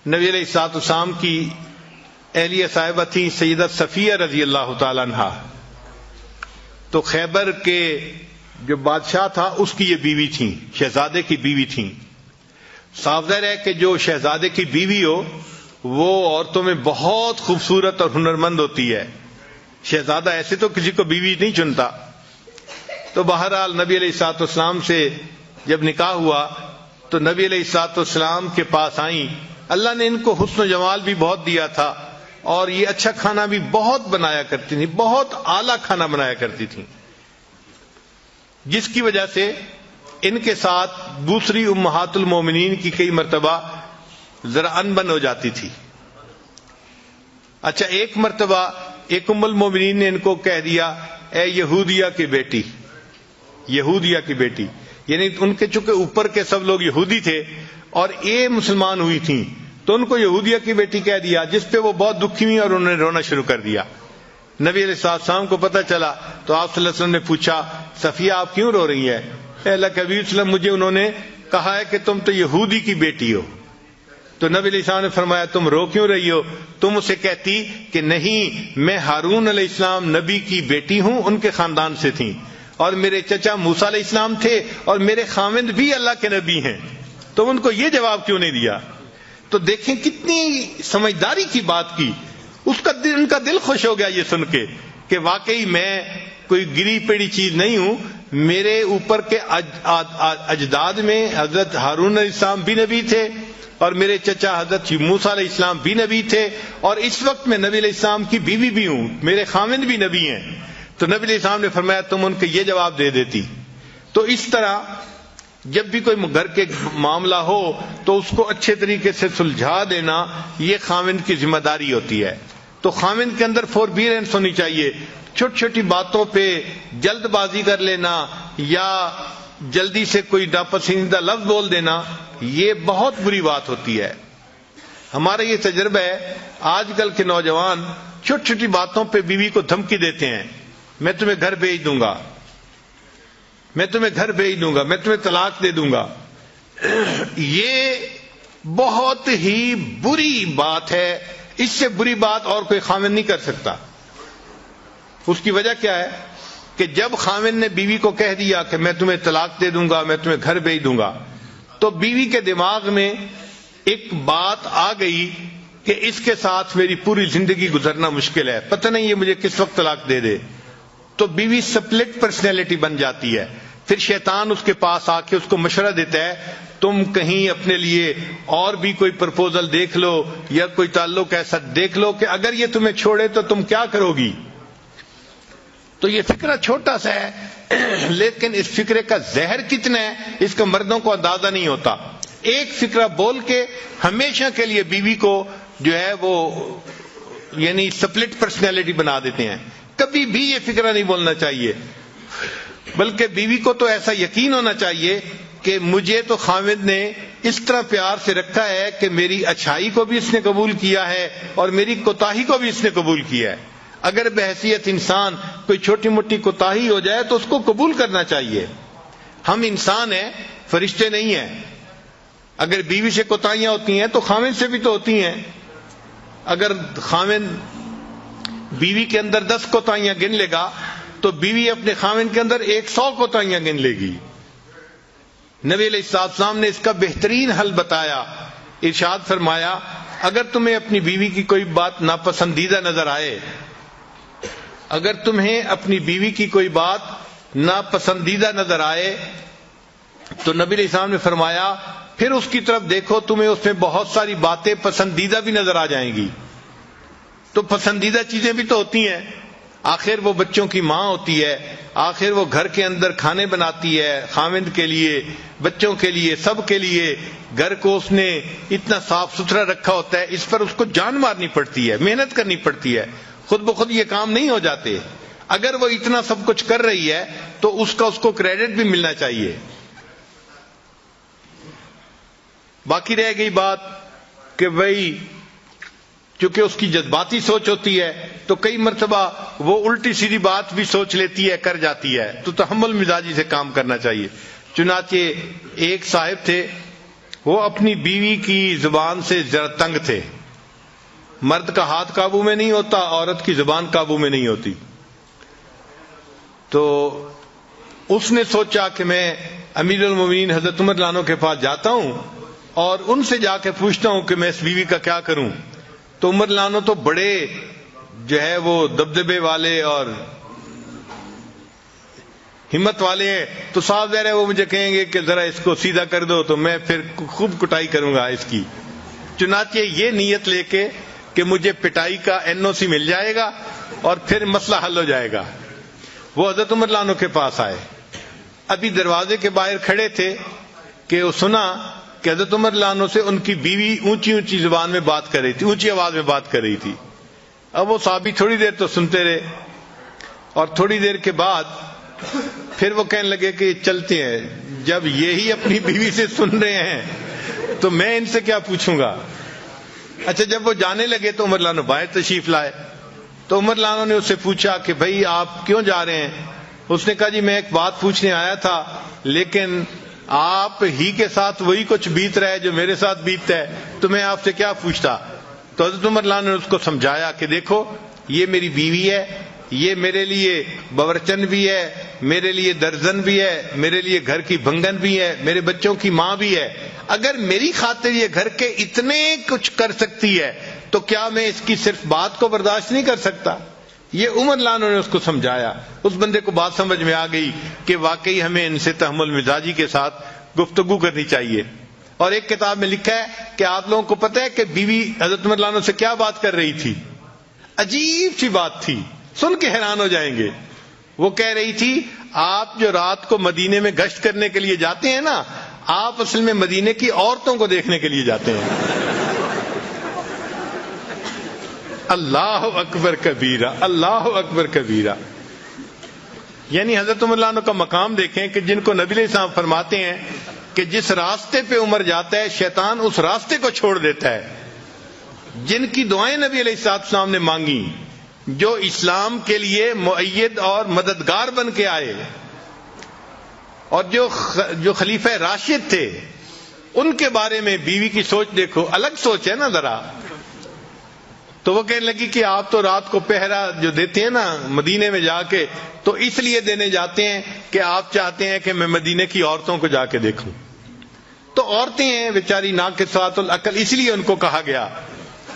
نبی علیہ الصلوۃ والسلام کی اہلیہ صاحبہ تھی سیدہ صفیہ رضی اللہ تعالی عنہا، تو خیبر کے جو بادشاہ تھا اس کی یہ بیوی تھیں، شہزادے کی بیوی تھیں۔ صاف ظاہر ہے کہ جو شہزادے کی بیوی ہو وہ عورتوں میں بہت خوبصورت اور ہنرمند ہوتی ہے، شہزادہ ایسے تو کسی کو بیوی نہیں چنتا۔ تو بہرحال نبی علیہ الصلوۃ والسلام سے جب نکاح ہوا تو نبی علیہ الصلوۃ والسلام کے پاس آئیں۔ اللہ نے ان کو حسن و جمال بھی بہت دیا تھا، اور یہ اچھا کھانا بھی بہت بنایا کرتی تھیں، بہت اعلیٰ کھانا بنایا کرتی تھیں، جس کی وجہ سے ان کے ساتھ دوسری امہات المومنین کی کئی مرتبہ ذرا انبن ہو جاتی تھی۔ اچھا، ایک مرتبہ ایک ام المومنین نے ان کو کہہ دیا، اے یہودیہ کی بیٹی، یہودیہ کی بیٹی، یعنی ان کے چونکہ اوپر کے سب لوگ یہودی تھے اور یہ مسلمان ہوئی تھیں، تو ان کو یہودیہ کی بیٹی کہہ دیا، جس پہ وہ بہت دکھی ہوئی اور انہوں نے رونا شروع کر دیا۔ نبی علیہ السلام کو پتہ چلا تو آپ صلی اللہ علیہ وسلم نے پوچھا، صفیہ آپ کیوں رو رہی ہیں؟ اے اللہ کے حبیب صلی اللہ علیہ وسلم، مجھے انہوں نے کہا ہے کہ تم تو یہودی کی بیٹی ہو۔ تو نبی علیہ السلام نے فرمایا، تم رو کیوں رہی ہو؟ تم اسے کہتی کہ نہیں، میں ہارون علیہ السلام نبی کی بیٹی ہوں، ان کے خاندان سے تھیں، اور میرے چچا موسیٰ علیہ السلام تھے، اور میرے خاوند بھی اللہ کے نبی ہیں۔ تم ان کو یہ جواب کیوں نہیں دیا؟ تو دیکھیں کتنی سمجھداری کی بات کی، ان کا دل خوش ہو گیا یہ سن کے کہ واقعی میں کوئی گری پیڑی چیز نہیں ہوں، میرے اوپر کے اجداد میں حضرت ہارون علیہ السلام بھی نبی تھے، اور میرے چچا حضرت موسیٰ علیہ السلام بھی نبی تھے، اور اس وقت میں نبی علیہ السلام کی بیوی بھی ہوں، میرے خاوند بھی نبی ہیں۔ تو نبی علیہ السلام نے فرمایا تم ان کو یہ جواب دے دیتی۔ تو اس طرح جب بھی کوئی گھر کے معاملہ ہو تو اس کو اچھے طریقے سے سلجھا دینا یہ خاوند کی ذمہ داری ہوتی ہے۔ تو خاوند کے اندر فوربیرنس ہونی چاہیے، چھوٹی چھوٹی باتوں پہ جلد بازی کر لینا یا جلدی سے کوئی ناپسندیدہ لفظ بول دینا یہ بہت بری بات ہوتی ہے۔ ہمارا یہ تجربہ ہے، آج کل کے نوجوان چھوٹی چھوٹی باتوں پہ بیوی کو دھمکی دیتے ہیں، میں تمہیں گھر بھیج دوں گا، میں تمہیں گھر بھیج دوں گا، میں تمہیں طلاق دے دوں گا۔ یہ بہت ہی بری بات ہے، اس سے بری بات اور کوئی خاوند نہیں کر سکتا۔ اس کی وجہ کیا ہے کہ جب خاوند نے بیوی کو کہہ دیا کہ میں تمہیں طلاق دے دوں گا، میں تمہیں گھر بھیج دوں گا، تو بیوی کے دماغ میں ایک بات آ گئی کہ اس کے ساتھ میری پوری زندگی گزرنا مشکل ہے، پتہ نہیں یہ مجھے کس وقت طلاق دے دے۔ تو بیوی سپلٹ پرسنالٹی بن جاتی ہے، پھر شیطان اس کے پاس آ کے اس کو مشورہ دیتا ہے تم کہیں اپنے لیے اور بھی کوئی پرپوزل دیکھ لو یا کوئی تعلق ایسا دیکھ لو کہ اگر یہ تمہیں چھوڑے تو تم کیا کرو گی۔ تو یہ فکرہ چھوٹا سا ہے، لیکن اس فکرے کا زہر کتنا ہے اس کا مردوں کو اندازہ نہیں ہوتا۔ ایک فکرہ بول کے ہمیشہ کے لیے بیوی کو جو ہے وہ یعنی سپلٹ پرسنالٹی بنا دیتے ہیں۔ کبھی بھی یہ فکرہ نہیں بولنا چاہیے، بلکہ بیوی کو تو ایسا یقین ہونا چاہیے کہ مجھے تو خاوند نے اس طرح پیار سے رکھا ہے کہ میری اچھائی کو بھی اس نے قبول کیا ہے اور میری کوتاہی کو بھی اس نے قبول کیا ہے۔ اگر بحیثیت انسان کوئی چھوٹی موٹی کوتاہی ہو جائے تو اس کو قبول کرنا چاہیے۔ ہم انسان ہیں، فرشتے نہیں ہیں۔ اگر بیوی سے کوتاہیاں ہوتی ہیں تو خاوند سے بھی تو ہوتی ہیں۔ اگر خاوند بیوی کے اندر 10 کوتاہیاں گن لے گا تو بیوی اپنے خاوند کے اندر 100 کوتاہیاں گن لے گی۔ نبی علیہ السلام نے اس کا بہترین حل بتایا، ارشاد فرمایا اگر تمہیں اپنی بیوی کی کوئی بات ناپسندیدہ نظر آئے، اگر تمہیں اپنی بیوی کی کوئی بات ناپسندیدہ نظر آئے تو نبی علیہ السلام نے فرمایا پھر اس کی طرف دیکھو، تمہیں اس میں بہت ساری باتیں پسندیدہ بھی نظر آ جائیں گی. تو پسندیدہ چیزیں بھی تو ہوتی ہیں. آخر وہ بچوں کی ماں ہوتی ہے، آخر وہ گھر کے اندر کھانے بناتی ہے، خاوند کے لیے، بچوں کے لیے، سب کے لیے. گھر کو اس نے اتنا صاف ستھرا رکھا ہوتا ہے، اس پر اس کو جان مارنی پڑتی ہے، محنت کرنی پڑتی ہے. خود بخود یہ کام نہیں ہو جاتے. اگر وہ اتنا سب کچھ کر رہی ہے تو اس کو کریڈٹ بھی ملنا چاہیے. باقی رہ گئی بات کہ بھئی چونکہ اس کی جذباتی سوچ ہوتی ہے تو کئی مرتبہ وہ الٹی سیدھی بات بھی سوچ لیتی ہے، کر جاتی ہے. تو تحمل مزاجی سے کام کرنا چاہیے. چنانچہ ایک صاحب تھے، وہ اپنی بیوی کی زبان سے ذرا تنگ تھے. مرد کا ہاتھ قابو میں نہیں ہوتا، عورت کی زبان قابو میں نہیں ہوتی. تو اس نے سوچا کہ میں امیر المومنین حضرت عمر رضی اللہ عنہ کے پاس جاتا ہوں اور ان سے جا کے پوچھتا ہوں کہ میں اس بیوی کا کیا کروں. تو عمر رضی اللہ عنہ تو بڑے جو ہے وہ دبدبے والے اور ہمت والے ہیں. تو صاحب ظاہر ہے وہ مجھے کہیں گے کہ ذرا اس کو سیدھا کر دو، تو میں پھر خوب کٹائی کروں گا اس کی. چنانچہ یہ نیت لے کے کہ مجھے پٹائی کا NOC مل جائے گا اور پھر مسئلہ حل ہو جائے گا، وہ حضرت عمر رضی اللہ عنہ کے پاس آئے. ابھی دروازے کے باہر کھڑے تھے کہ وہ سنا کہ حضرت عمر رضی اللہ عنہ سے ان کی بیوی اونچی اونچی زبان میں بات کر رہی تھی، اونچی آواز میں بات کر رہی تھی. اب وہ صحابی تھوڑی دیر تو سنتے رہے اور تھوڑی دیر کے بعد پھر وہ کہنے لگے کہ چلتے ہیں، جب یہی اپنی بیوی سے سن رہے ہیں تو میں ان سے کیا پوچھوں گا. اچھا جب وہ جانے لگے تو عمر رضی اللہ عنہ باہر تشریف لائے. تو عمر رضی اللہ عنہ نے اس سے پوچھا کہ بھائی آپ کیوں جا رہے ہیں؟ اس نے کہا جی میں ایک بات پوچھنے آیا تھا، لیکن آپ ہی کے ساتھ وہی کچھ بیت رہا ہے جو میرے ساتھ بیتتا ہے، تو میں آپ سے کیا پوچھتا. تو حضرت عمر رضی اللہ عنہ نے اس کو سمجھایا کہ دیکھو یہ میری بیوی ہے، یہ میرے لیے باورچن بھی ہے، میرے لیے درزن بھی ہے، میرے لیے گھر کی بنگن بھی ہے، میرے بچوں کی ماں بھی ہے. اگر میری خاطر یہ گھر کے اتنے کچھ کر سکتی ہے تو کیا میں اس کی صرف بات کو برداشت نہیں کر سکتا. یہ عمر رضی اللہ عنہ نے اس کو سمجھایا. اس بندے کو بات سمجھ میں آ گئی کہ واقعی ہمیں ان سے تحمل مزاجی کے ساتھ گفتگو کرنی چاہیے. اور ایک کتاب میں لکھا ہے کہ آپ لوگوں کو پتہ ہے کہ بیوی حضرت عمر رضی اللہ عنہ سے کیا بات کر رہی تھی؟ عجیب سی بات تھی، سن کے حیران ہو جائیں گے. وہ کہہ رہی تھی آپ جو رات کو مدینے میں گشت کرنے کے لیے جاتے ہیں نا، آپ اصل میں مدینے کی عورتوں کو دیکھنے کے لیے جاتے ہیں. اللہ اکبر کبیرہ، اللہ اکبر کبیرہ. یعنی حضرت عمر رضی اللہ عنہ کا مقام دیکھیں کہ جن کو نبی علیہ السلام فرماتے ہیں کہ جس راستے پہ عمر جاتا ہے شیطان اس راستے کو چھوڑ دیتا ہے. جن کی دعائیں نبی علیہ السلام نے مانگی، جو اسلام کے لیے مؤید اور مددگار بن کے آئے، اور جو خلیفہ راشد تھے، ان کے بارے میں بیوی کی سوچ دیکھو، الگ سوچ ہے نا ذرا. تو وہ کہنے لگی کہ آپ تو رات کو پہرا جو دیتے ہیں نا مدینے میں جا کے، تو اس لیے دینے جاتے ہیں کہ آپ چاہتے ہیں کہ میں مدینے کی عورتوں کو جا کے دیکھوں. تو عورتیں ہیں بیچاری ناقصات العقل، اس لیے ان کو کہا گیا.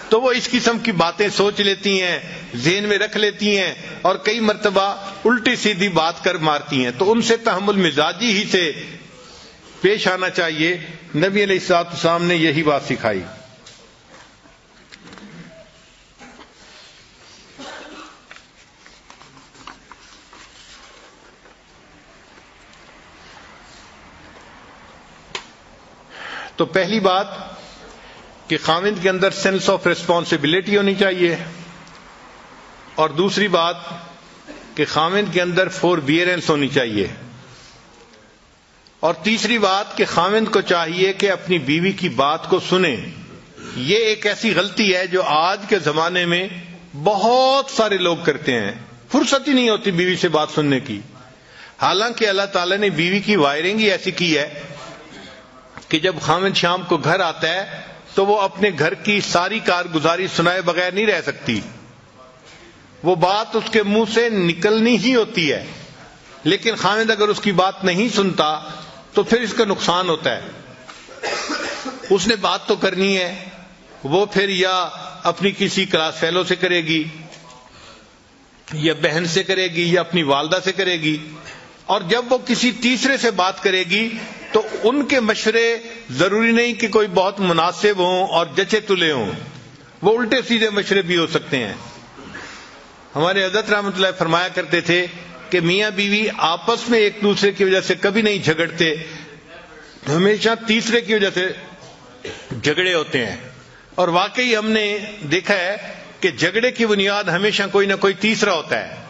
تو وہ اس قسم کی باتیں سوچ لیتی ہیں، ذہن میں رکھ لیتی ہیں اور کئی مرتبہ الٹی سیدھی بات کر مارتی ہیں. تو ان سے تحمل مزاجی ہی سے پیش آنا چاہیے. نبی علیہ السلام نے یہی بات سکھائی. تو پہلی بات کہ خاوند کے اندر سینس آف ریسپانسبلٹی ہونی چاہیے، اور دوسری بات کہ خاوند کے اندر فوربیئرنس ہونی چاہیے، اور تیسری بات کہ خاوند کو چاہیے کہ اپنی بیوی کی بات کو سنے. یہ ایک ایسی غلطی ہے جو آج کے زمانے میں بہت سارے لوگ کرتے ہیں. فرصت ہی نہیں ہوتی بیوی سے بات سننے کی. حالانکہ اللہ تعالیٰ نے بیوی کی وائرنگ ہی ایسی کی ہے کہ جب خاوند شام کو گھر آتا ہے تو وہ اپنے گھر کی ساری کارگزاری سنائے بغیر نہیں رہ سکتی. وہ بات اس کے منہ سے نکلنی ہی ہوتی ہے. لیکن خاوند اگر اس کی بات نہیں سنتا تو پھر اس کا نقصان ہوتا ہے. اس نے بات تو کرنی ہے، وہ پھر یا اپنی کسی کلاس فیلو سے کرے گی، یا بہن سے کرے گی، یا اپنی والدہ سے کرے گی. اور جب وہ کسی تیسرے سے بات کرے گی تو ان کے مشورے ضروری نہیں کہ کوئی بہت مناسب ہوں اور جچے تلے ہوں، وہ الٹے سیدھے مشورے بھی ہو سکتے ہیں۔ ہمارے حضرت رحمۃ اللہ فرمایا کرتے تھے کہ میاں بیوی آپس میں ایک دوسرے کی وجہ سے کبھی نہیں جھگڑتے، ہمیشہ تیسرے کی وجہ سے جھگڑے ہوتے ہیں۔ اور واقعی ہم نے دیکھا ہے کہ جھگڑے کی بنیاد ہمیشہ کوئی نہ کوئی تیسرا ہوتا ہے،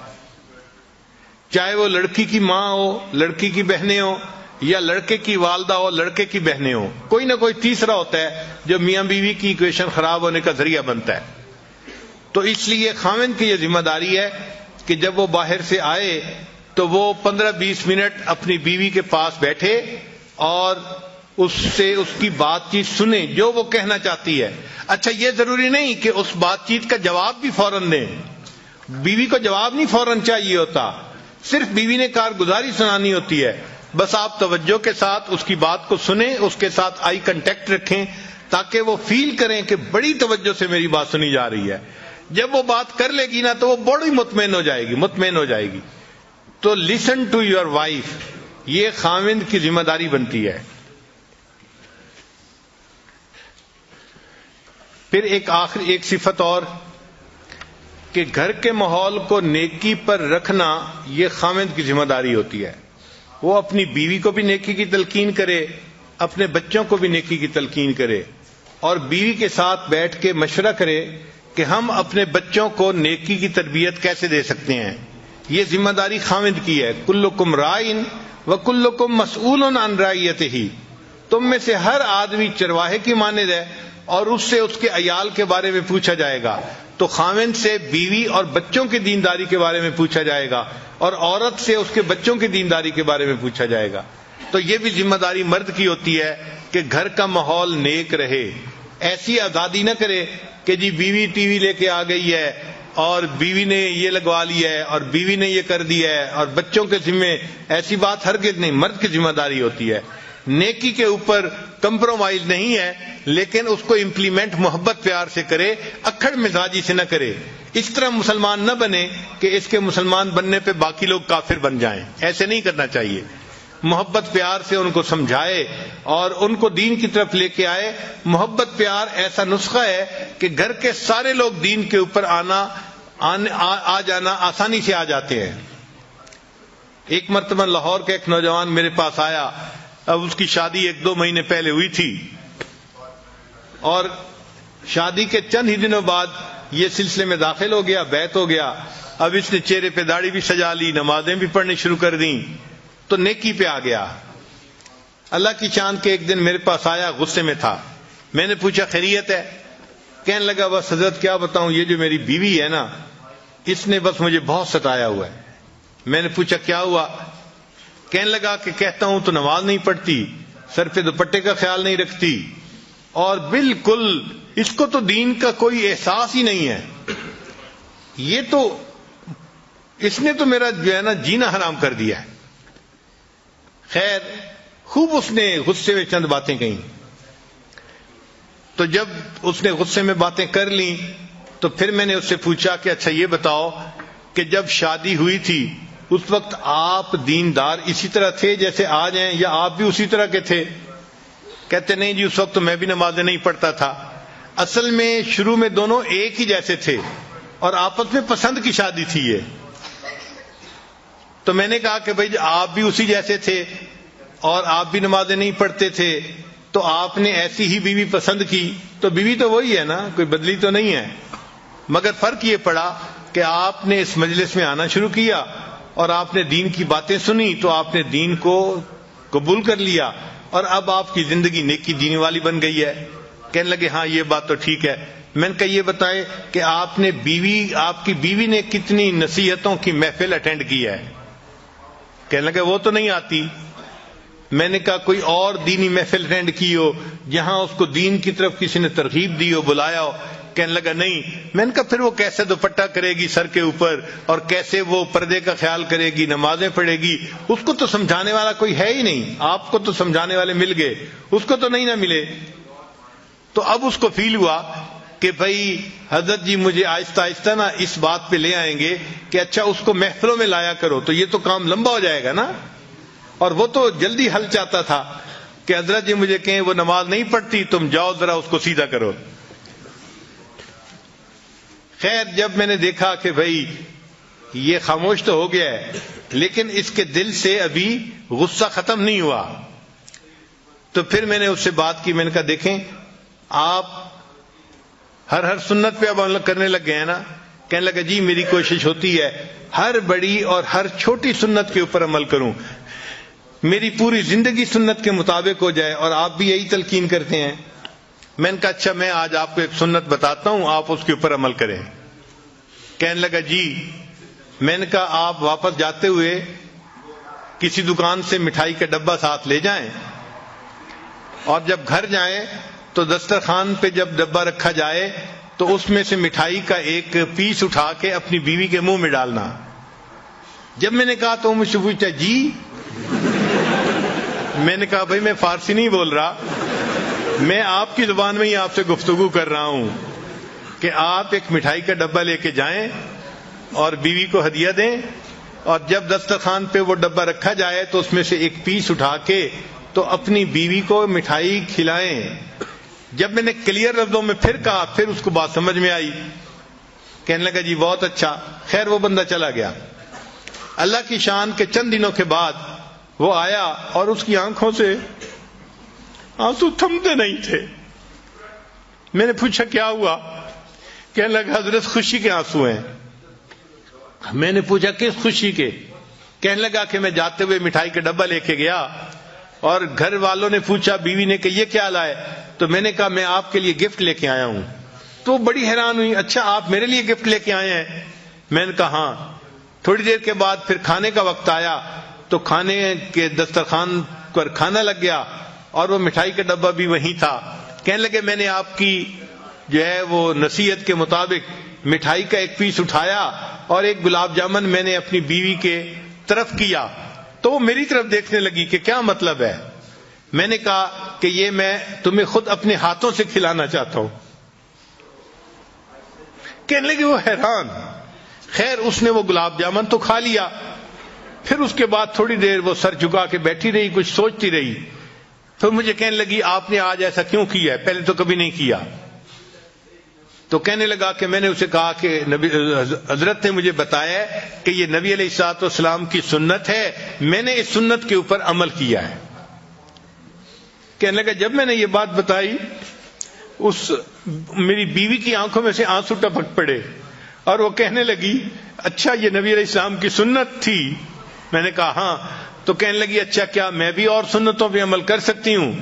چاہے وہ لڑکی کی ماں ہو، لڑکی کی بہنیں ہو، یا لڑکے کی والدہ ہو، لڑکے کی بہنیں ہو، کوئی نہ کوئی تیسرا ہوتا ہے جو میاں بیوی کی ایکویشن خراب ہونے کا ذریعہ بنتا ہے۔ تو اس لیے خاوند کی یہ ذمہ داری ہے کہ جب وہ باہر سے آئے تو وہ 15-20 منٹ اپنی بیوی کے پاس بیٹھے اور اس سے اس کی بات چیت سنیں جو وہ کہنا چاہتی ہے۔ اچھا، یہ ضروری نہیں کہ اس بات چیت کا جواب بھی فوراً دیں، بیوی کو جواب نہیں فوراً چاہیے ہوتا، صرف بیوی نے کارگزاری سنانی ہوتی ہے۔ بس آپ توجہ کے ساتھ اس کی بات کو سنیں، اس کے ساتھ آئی کنٹیکٹ رکھیں تاکہ وہ فیل کریں کہ بڑی توجہ سے میری بات سنی جا رہی ہے۔ جب وہ بات کر لے گی نا تو وہ بڑی مطمئن ہو جائے گی۔ تو لسن ٹو یور وائف، یہ خاوند کی ذمہ داری بنتی ہے۔ پھر ایک صفت اور کہ گھر کے ماحول کو نیکی پر رکھنا، یہ خاوند کی ذمہ داری ہوتی ہے۔ وہ اپنی بیوی کو بھی نیکی کی تلقین کرے، اپنے بچوں کو بھی نیکی کی تلقین کرے، اور بیوی کے ساتھ بیٹھ کے مشورہ کرے کہ ہم اپنے بچوں کو نیکی کی تربیت کیسے دے سکتے ہیں۔ یہ ذمہ داری خاوند کی ہے۔ کلکم رائن وکلکم مسئول عن رعیتہ، تم میں سے ہر آدمی چرواہے کی مانند ہے اور اس سے اس کے عیال کے بارے میں پوچھا جائے گا۔ تو خاوند سے بیوی اور بچوں کی دینداری کے بارے میں پوچھا جائے گا، اور عورت سے اس کے بچوں کی دینداری کے بارے میں پوچھا جائے گا۔ تو یہ بھی ذمہ داری مرد کی ہوتی ہے کہ گھر کا ماحول نیک رہے۔ ایسی آزادی نہ کرے کہ جی بیوی ٹی وی لے کے آ گئی ہے اور بیوی نے یہ لگوا لیا ہے اور بیوی نے یہ کر دیا ہے اور بچوں کے ذمے، ایسی بات ہرگز نہیں۔ مرد کی ذمہ داری ہوتی ہے، نیکی کے اوپر کمپرومائز نہیں ہے، لیکن اس کو امپلیمنٹ محبت پیار سے کرے، اکھڑ مزاجی سے نہ کرے۔ اس طرح مسلمان نہ بنے کہ اس کے مسلمان بننے پہ باقی لوگ کافر بن جائیں، ایسے نہیں کرنا چاہیے۔ محبت پیار سے ان کو سمجھائے اور ان کو دین کی طرف لے کے آئے۔ محبت پیار ایسا نسخہ ہے کہ گھر کے سارے لوگ دین کے اوپر آ جانا آسانی سے آ جاتے ہیں۔ ایک مرتبہ لاہور کا ایک نوجوان میرے پاس آیا، اب اس کی شادی 1-2 مہینے پہلے ہوئی تھی، اور شادی کے چند ہی دنوں بعد یہ سلسلے میں داخل ہو گیا، بیعت ہو گیا۔ اب اس نے چہرے پہ داڑھی بھی سجا لی، نمازیں بھی پڑھنی شروع کر دیں، تو نیکی پہ آ گیا۔ اللہ کی شان کے ایک دن میرے پاس آیا، غصے میں تھا۔ میں نے پوچھا خیریت ہے؟ کہنے لگا بس حضرت کیا بتاؤں، یہ جو میری بیوی ہے نا، اس نے بس مجھے بہت ستایا ہوا ہے۔ میں نے پوچھا کیا ہوا؟ کہنے لگا کہ کہتا ہوں تو نماز نہیں پڑھتی، سر پہ دوپٹے کا خیال نہیں رکھتی، اور بالکل اس کو تو دین کا کوئی احساس ہی نہیں ہے۔ یہ تو اس نے تو میرا جو ہے نا جینا حرام کر دیا ہے۔ خیر، خوب اس نے غصے میں چند باتیں کہیں۔ تو جب اس نے غصے میں باتیں کر لیں تو پھر میں نے اس سے پوچھا کہ اچھا یہ بتاؤ کہ جب شادی ہوئی تھی اس وقت آپ دیندار اسی طرح تھے جیسے آج ہیں، یا آپ بھی اسی طرح کے تھے؟ کہتے نہیں جی، اس وقت تو میں بھی نمازیں نہیں پڑھتا تھا۔ اصل میں شروع میں دونوں ایک ہی جیسے تھے اور آپس میں پسند کی شادی تھی یہ۔ تو میں نے کہا کہ بھائی آپ بھی اسی جیسے تھے اور آپ بھی نمازیں نہیں پڑھتے تھے، تو آپ نے ایسی ہی بیوی پسند کی، تو بیوی تو وہی ہے نا، کوئی بدلی تو نہیں ہے، مگر فرق یہ پڑا کہ آپ نے اس مجلس میں آنا شروع کیا اور آپ نے دین کی باتیں سنی تو آپ نے دین کو قبول کر لیا، اور اب آپ کی زندگی نیکی دین والی بن گئی ہے۔ کہنے لگے ہاں یہ بات تو ٹھیک ہے۔ میں نے کہا یہ بتائیں کہ آپ کی بیوی نے کتنی نصیحتوں کی محفل اٹینڈ کی ہے؟ کہنے لگے وہ تو نہیں آتی۔ میں نے کہا کوئی اور دینی محفل اٹینڈ کی ہو جہاں اس کو دین کی طرف کسی نے ترغیب دی ہو، بلایا ہو؟ کہنے لگا نہیں۔ میں نے کہا پھر وہ کیسے دوپٹہ کرے گی سر کے اوپر، اور کیسے وہ پردے کا خیال کرے گی، نمازیں پڑھے گی؟ اس کو تو سمجھانے والا کوئی ہے ہی نہیں۔ آپ کو تو سمجھانے والے مل گئے، اس کو تو نہیں نہ ملے۔ تو اب اس کو فیل ہوا کہ بھائی حضرت جی مجھے آہستہ آہستہ نا اس بات پہ لے آئیں گے کہ اچھا اس کو محفلوں میں لایا کرو، تو یہ تو کام لمبا ہو جائے گا نا، اور وہ تو جلدی حل چاہتا تھا۔ کہ حضرت جی مجھے کہیں وہ نماز نہیں پڑھتی، تم جاؤ ذرا اس کو سیدھا کرو۔ خیر جب میں نے دیکھا کہ بھائی یہ خاموش تو ہو گیا ہے لیکن اس کے دل سے ابھی غصہ ختم نہیں ہوا، تو پھر میں نے اس سے بات کی۔ میں نے کہا دیکھیں آپ ہر سنت پہ اب عمل کرنے لگ گئے ہیں نا؟ کہنے لگا جی میری کوشش ہوتی ہے ہر بڑی اور ہر چھوٹی سنت کے اوپر عمل کروں، میری پوری زندگی سنت کے مطابق ہو جائے، اور آپ بھی یہی تلقین کرتے ہیں۔ میں نے کہا اچھا میں آج آپ کو ایک سنت بتاتا ہوں، آپ اس کے اوپر عمل کریں۔ کہنے لگا جی۔ میں نے کہا آپ واپس جاتے ہوئے کسی دکان سے مٹھائی کا ڈبہ ساتھ لے جائیں، اور جب گھر جائیں تو دسترخوان پہ جب ڈبہ رکھا جائے تو اس میں سے مٹھائی کا ایک پیس اٹھا کے اپنی بیوی کے منہ میں ڈالنا۔ جب میں نے کہا تو مجھ سے پوچھتا جی، میں نے کہا بھائی میں فارسی نہیں بول رہا، میں آپ کی زبان میں ہی آپ سے گفتگو کر رہا ہوں کہ آپ ایک مٹھائی کا ڈبہ لے کے جائیں اور بیوی کو ہدیہ دیں، اور جب دسترخوان پہ وہ ڈبہ رکھا جائے تو اس میں سے ایک پیس اٹھا کے تو اپنی بیوی کو مٹھائی کھلائیں۔ جب میں نے کلیئر لفظوں میں پھر کہا پھر اس کو بات سمجھ میں آئی، کہنے لگا جی بہت اچھا۔ خیر وہ بندہ چلا گیا۔ اللہ کی شان کے چند دنوں کے بعد وہ آیا اور اس کی آنکھوں سے آنسو تھمتے نہیں تھے۔ میں نے پوچھا کیا ہوا؟ کہنے لگا حضرت خوشی کے آنسو ہیں۔ میں نے پوچھا کس خوشی کے؟ کہنے لگا کہ میں جاتے ہوئے مٹھائی کا ڈبہ لے کے گیا اور گھر والوں نے پوچھا، بیوی نے کہ یہ کیا لائے؟ تو میں نے کہا میں آپ کے لیے گفٹ لے کے آیا ہوں۔ تو بڑی حیران ہوئی، اچھا آپ میرے لیے گفٹ لے کے آئے ہیں؟ میں نے کہا ہاں۔ تھوڑی دیر کے بعد پھر کھانے کا وقت آیا تو کھانے کے دسترخوان پر کھانا لگ گیا اور وہ مٹھائی کا ڈبہ بھی وہیں تھا۔ کہنے لگے میں نے آپ کی جو ہے وہ نصیحت کے مطابق مٹھائی کا ایک پیس اٹھایا اور ایک گلاب جامن میں نے اپنی بیوی کے طرف کیا، تو وہ میری طرف دیکھنے لگی کہ کیا مطلب ہے؟ میں نے کہا کہ یہ میں تمہیں خود اپنے ہاتھوں سے کھلانا چاہتا ہوں۔ کہنے لگی وہ حیران۔ خیر اس نے وہ گلاب جامن تو کھا لیا، پھر اس کے بعد تھوڑی دیر وہ سر جھکا کے بیٹھی رہی، کچھ سوچتی رہی۔ پھر مجھے کہنے لگی آپ نے آج ایسا کیوں کیا ہے؟ پہلے تو کبھی نہیں کیا۔ تو کہنے لگا کہ میں نے اسے کہا کہ حضرت نے مجھے بتایا کہ یہ نبی علیہ الصلوۃ والسلام کی سنت ہے، میں نے اس سنت کے اوپر عمل کیا ہے۔ کہنے لگا جب میں نے یہ بات بتائی میری بیوی کی آنکھوں میں سے آنسو ٹپک پڑے اور وہ کہنے لگی اچھا یہ نبی علیہ السلام کی سنت تھی؟ میں نے کہا ہاں۔ تو کہنے لگی اچھا کیا میں بھی اور سنتوں پہ عمل کر سکتی ہوں؟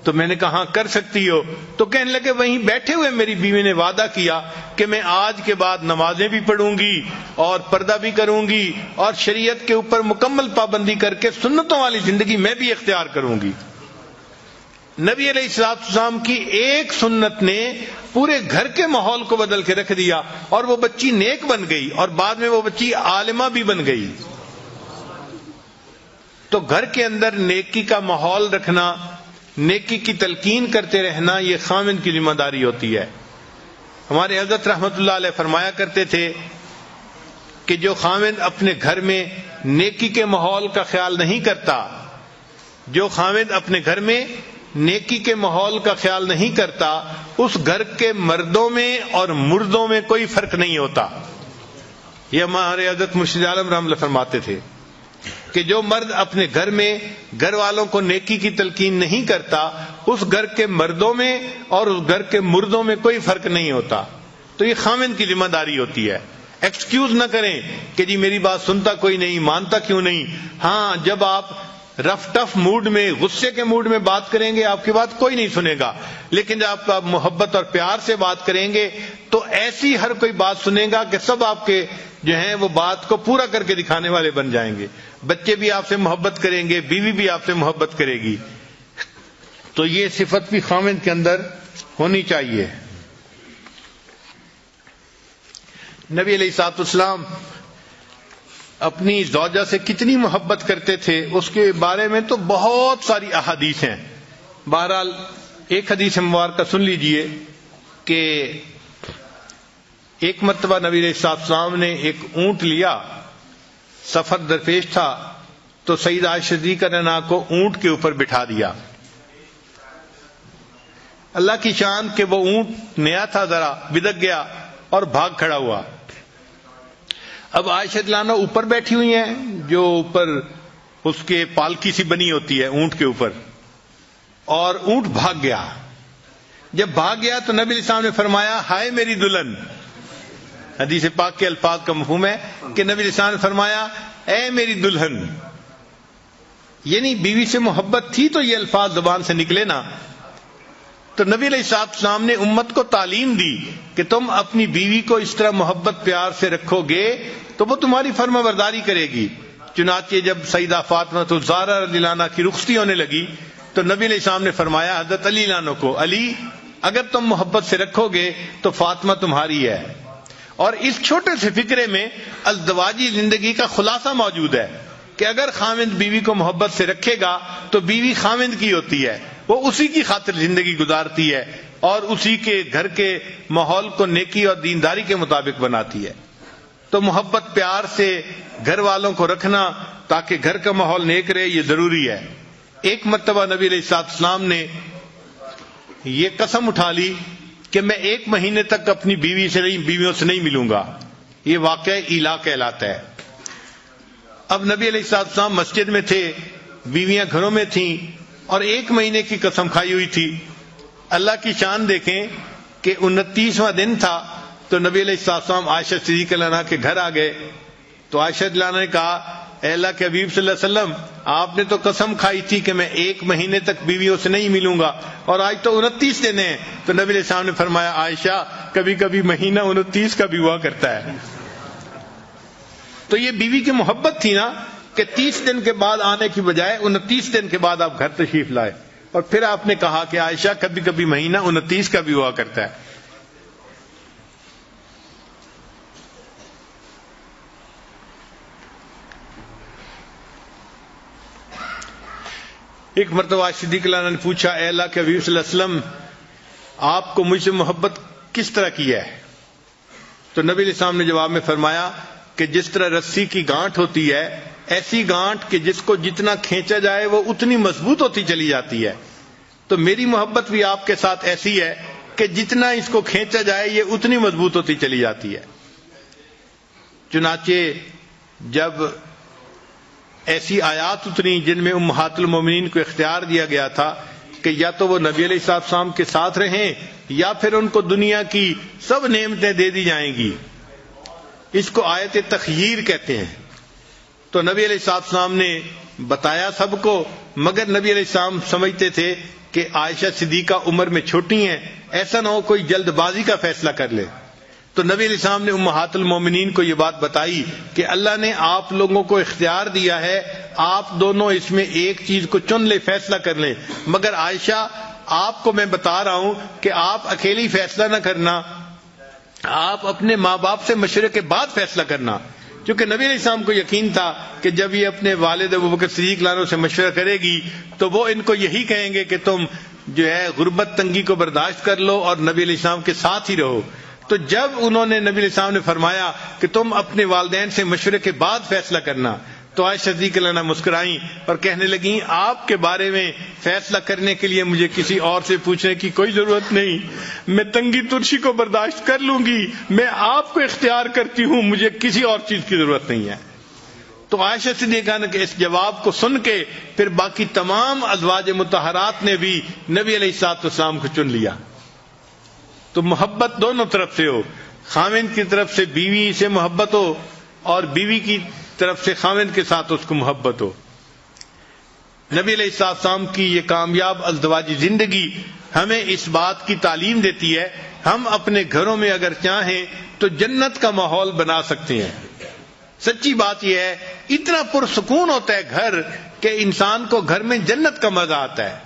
تو میں نے کہا ہاں کر سکتی ہو۔ تو کہنے لگے وہیں بیٹھے ہوئے میری بیوی نے وعدہ کیا کہ میں آج کے بعد نمازیں بھی پڑھوں گی اور پردہ بھی کروں گی اور شریعت کے اوپر مکمل پابندی کر کے سنتوں والی زندگی میں بھی اختیار کروں گی۔ نبی علیہ السلام کی ایک سنت نے پورے گھر کے ماحول کو بدل کے رکھ دیا اور وہ بچی نیک بن گئی اور بعد میں وہ بچی عالمہ بھی بن گئی۔ تو گھر کے اندر نیکی کا ماحول رکھنا، نیکی کی تلقین کرتے رہنا، یہ خاوند کی ذمہ داری ہوتی ہے۔ ہمارے حضرت رحمت اللہ علیہ فرمایا کرتے تھے کہ جو خاوند اپنے گھر میں نیکی کے ماحول کا خیال نہیں کرتا، جو خاوند اپنے گھر میں نیکی کے ماحول کا خیال نہیں کرتا، اس گھر کے مردوں میں اور مردوں میں کوئی فرق نہیں ہوتا۔ یہ ہمارے حضرت مرشد عالم رحمۃ اللہ فرماتے تھے کہ جو مرد اپنے گھر میں گھر والوں کو نیکی کی تلقین نہیں کرتا، اس گھر کے مردوں میں اور اس گھر کے مردوں میں کوئی فرق نہیں ہوتا۔ تو یہ خاوند کی ذمہ داری ہوتی ہے۔ ایکسکیوز نہ کریں کہ جی میری بات سنتا کوئی نہیں، مانتا کیوں نہیں۔ ہاں جب آپ رف ٹف موڈ میں، غصے کے موڈ میں بات کریں گے آپ کی بات کوئی نہیں سنے گا، لیکن جب آپ محبت اور پیار سے بات کریں گے تو ایسی ہر کوئی بات سنے گا کہ سب آپ کے جو ہیں وہ بات کو پورا کر کے دکھانے والے بن جائیں گے۔ بچے بھی آپ سے محبت کریں گے، بیوی بھی آپ سے محبت کرے گی۔ تو یہ صفت بھی خاوند کے اندر ہونی چاہیے۔ نبی علیہ الصلوۃ والسلام اپنی زوجہ سے کتنی محبت کرتے تھے اس کے بارے میں تو بہت ساری احادیث ہیں۔ بہرحال ایک حدیث مبارکہ سن لیجئے کہ ایک مرتبہ نبی علیہ الصلوۃ والسلام نے ایک اونٹ لیا، سفر درپیش تھا، تو سیدہ عائشہ صدیقہ نے کو اونٹ کے اوپر بٹھا دیا اللہ کی شان کہ وہ اونٹ نیا تھا، ذرا بدک گیا اور بھاگ کھڑا ہوا۔ اب عائشہ رضی اللہ عنہا اوپر بیٹھی ہوئی ہیں، جو اوپر اس کے پالکی سی بنی ہوتی ہے اونٹ کے اوپر، اور اونٹ بھاگ گیا۔ جب بھاگ گیا تو نبی علیہ السلام نے فرمایا ہائے میری دلہن۔ حدیث پاک کے الفاظ کا مفہوم ہے کہ نبی علیہ السلام نے فرمایا اے میری دلہن، یعنی بیوی سے محبت تھی تو یہ الفاظ زبان سے نکلے نا۔ تو نبی علیہ السلام نے امت کو تعلیم دی کہ تم اپنی بیوی کو اس طرح محبت پیار سے رکھو گے تو وہ تمہاری فرما برداری کرے گی۔ چنانچہ جب سیدہ فاطمہ الزہرا رضی اللہ عنہا کی رخصتی ہونے لگی تو نبی علیہ السلام نے فرمایا حضرت علی عنہ کو، علی اگر تم محبت سے رکھو گے تو فاطمہ تمہاری ہے۔ اور اس چھوٹے سے فکرے میں ازدواجی زندگی کا خلاصہ موجود ہے کہ اگر خاوند بیوی کو محبت سے رکھے گا تو بیوی خاوند کی ہوتی ہے، وہ اسی کی خاطر زندگی گزارتی ہے اور اسی کے گھر کے ماحول کو نیکی اور دینداری کے مطابق بناتی ہے۔ تو محبت پیار سے گھر والوں کو رکھنا تاکہ گھر کا ماحول نیک رہے، یہ ضروری ہے۔ ایک مرتبہ نبی علیہ السلام نے یہ قسم اٹھا لی کہ میں 1 مہینے تک اپنی بیویوں سے نہیں ملوں گا۔ یہ واقعہ ایلا کہلاتا ہے۔ اب نبی علیہ السلام مسجد میں تھے، بیویاں گھروں میں تھیں اور 1 مہینے کی قسم کھائی ہوئی تھی۔ اللہ کی شان دیکھیں کہ 29واں دن تھا تو نبی علیہ السلام عائشہ صدیقہ رضی اللہ عنہا کے گھر آ گئے تو عائشہ رضی اللہ عنہا نے کہا اے اللہ کے حبیب صلی اللہ علیہ وسلم، آپ نے تو قسم کھائی تھی کہ میں 1 مہینے تک بیویوں سے نہیں ملوں گا اور آج تو 29 دن ہیں۔ تو نبی علیہ السلام نے فرمایا عائشہ کبھی کبھی مہینہ 29 کا بھی ہوا کرتا ہے۔ تو یہ بیوی کی محبت تھی نا کہ 30 دن کے بعد آنے کی بجائے 29 دن کے بعد آپ گھر تشریف لائے، اور پھر آپ نے کہا کہ عائشہ کبھی کبھی مہینہ 29 کا بھی ہوا کرتا ہے۔ ایک مرتبہ صدیق اللہ نے پوچھا اے اللہ کے حبیب صلی اللہ علیہ وسلم، آپ کو مجھ سے محبت کس طرح کی ہے؟ تو نبی علیہ السلام نے جواب میں فرمایا کہ جس طرح رسی کی گانٹھ ہوتی ہے، ایسی گانٹھ کہ جس کو جتنا کھینچا جائے وہ اتنی مضبوط ہوتی چلی جاتی ہے۔ تو میری محبت بھی آپ کے ساتھ ایسی ہے کہ جتنا اس کو کھینچا جائے یہ اتنی مضبوط ہوتی چلی جاتی ہے۔ چنانچہ جب ایسی آیات اتری جن میں امہات المومنین کو اختیار دیا گیا تھا کہ یا تو وہ نبی علیہ السلام کے ساتھ رہیں یا پھر ان کو دنیا کی سب نعمتیں دے دی جائیں گی، اس کو آیت تخییر کہتے ہیں۔ تو نبی علیہ السلام نے بتایا سب کو، مگر نبی علیہ السلام سمجھتے تھے کہ عائشہ صدیقہ عمر میں چھوٹی ہیں، ایسا نہ ہو کوئی جلد بازی کا فیصلہ کر لے۔ تو نبی علیہ السلام نے امہات المومنین کو یہ بات بتائی کہ اللہ نے آپ لوگوں کو اختیار دیا ہے، آپ دونوں اس میں ایک چیز کو چن لے، فیصلہ کر لیں، مگر عائشہ آپ کو میں بتا رہا ہوں کہ آپ اکیلی فیصلہ نہ کرنا، آپ اپنے ماں باپ سے مشورے کے بعد فیصلہ کرنا۔ کیونکہ نبی علیہ السلام کو یقین تھا کہ جب یہ اپنے والد ابوبکر صدیق رضی اللہ عنہ سے مشورہ کرے گی تو وہ ان کو یہی کہیں گے کہ تم جو ہے غربت تنگی کو برداشت کر لو اور نبی علیہ السلام کے ساتھ ہی رہو۔ تو جب انہوں نے نبی علیہ السلام نے فرمایا کہ تم اپنے والدین سے مشورے کے بعد فیصلہ کرنا، تو عائشہ صدیقہ رضی اللہ عنہا مسکرائیں اور کہنے لگیں آپ کے بارے میں فیصلہ کرنے کے لیے مجھے کسی اور سے پوچھنے کی کوئی ضرورت نہیں، میں تنگی ترشی کو برداشت کر لوں گی، میں آپ کو اختیار کرتی ہوں، مجھے کسی اور چیز کی ضرورت نہیں ہے۔ تو عائشہ صدیقہ نے اس جواب کو سن کے پھر باقی تمام ازواج مطہرات نے بھی نبی علیہ السلام کو چن لیا۔ تو محبت دونوں طرف سے ہو، خاوند کی طرف سے بیوی سے محبت ہو اور بیوی کی طرف سے خاوند کے ساتھ اس کو محبت ہو۔ نبی علیہ السلام کی یہ کامیاب ازدواجی زندگی ہمیں اس بات کی تعلیم دیتی ہے ہم اپنے گھروں میں اگر چاہیں تو جنت کا ماحول بنا سکتے ہیں۔ سچی بات یہ ہے اتنا پرسکون ہوتا ہے گھر کہ انسان کو گھر میں جنت کا مزہ آتا ہے۔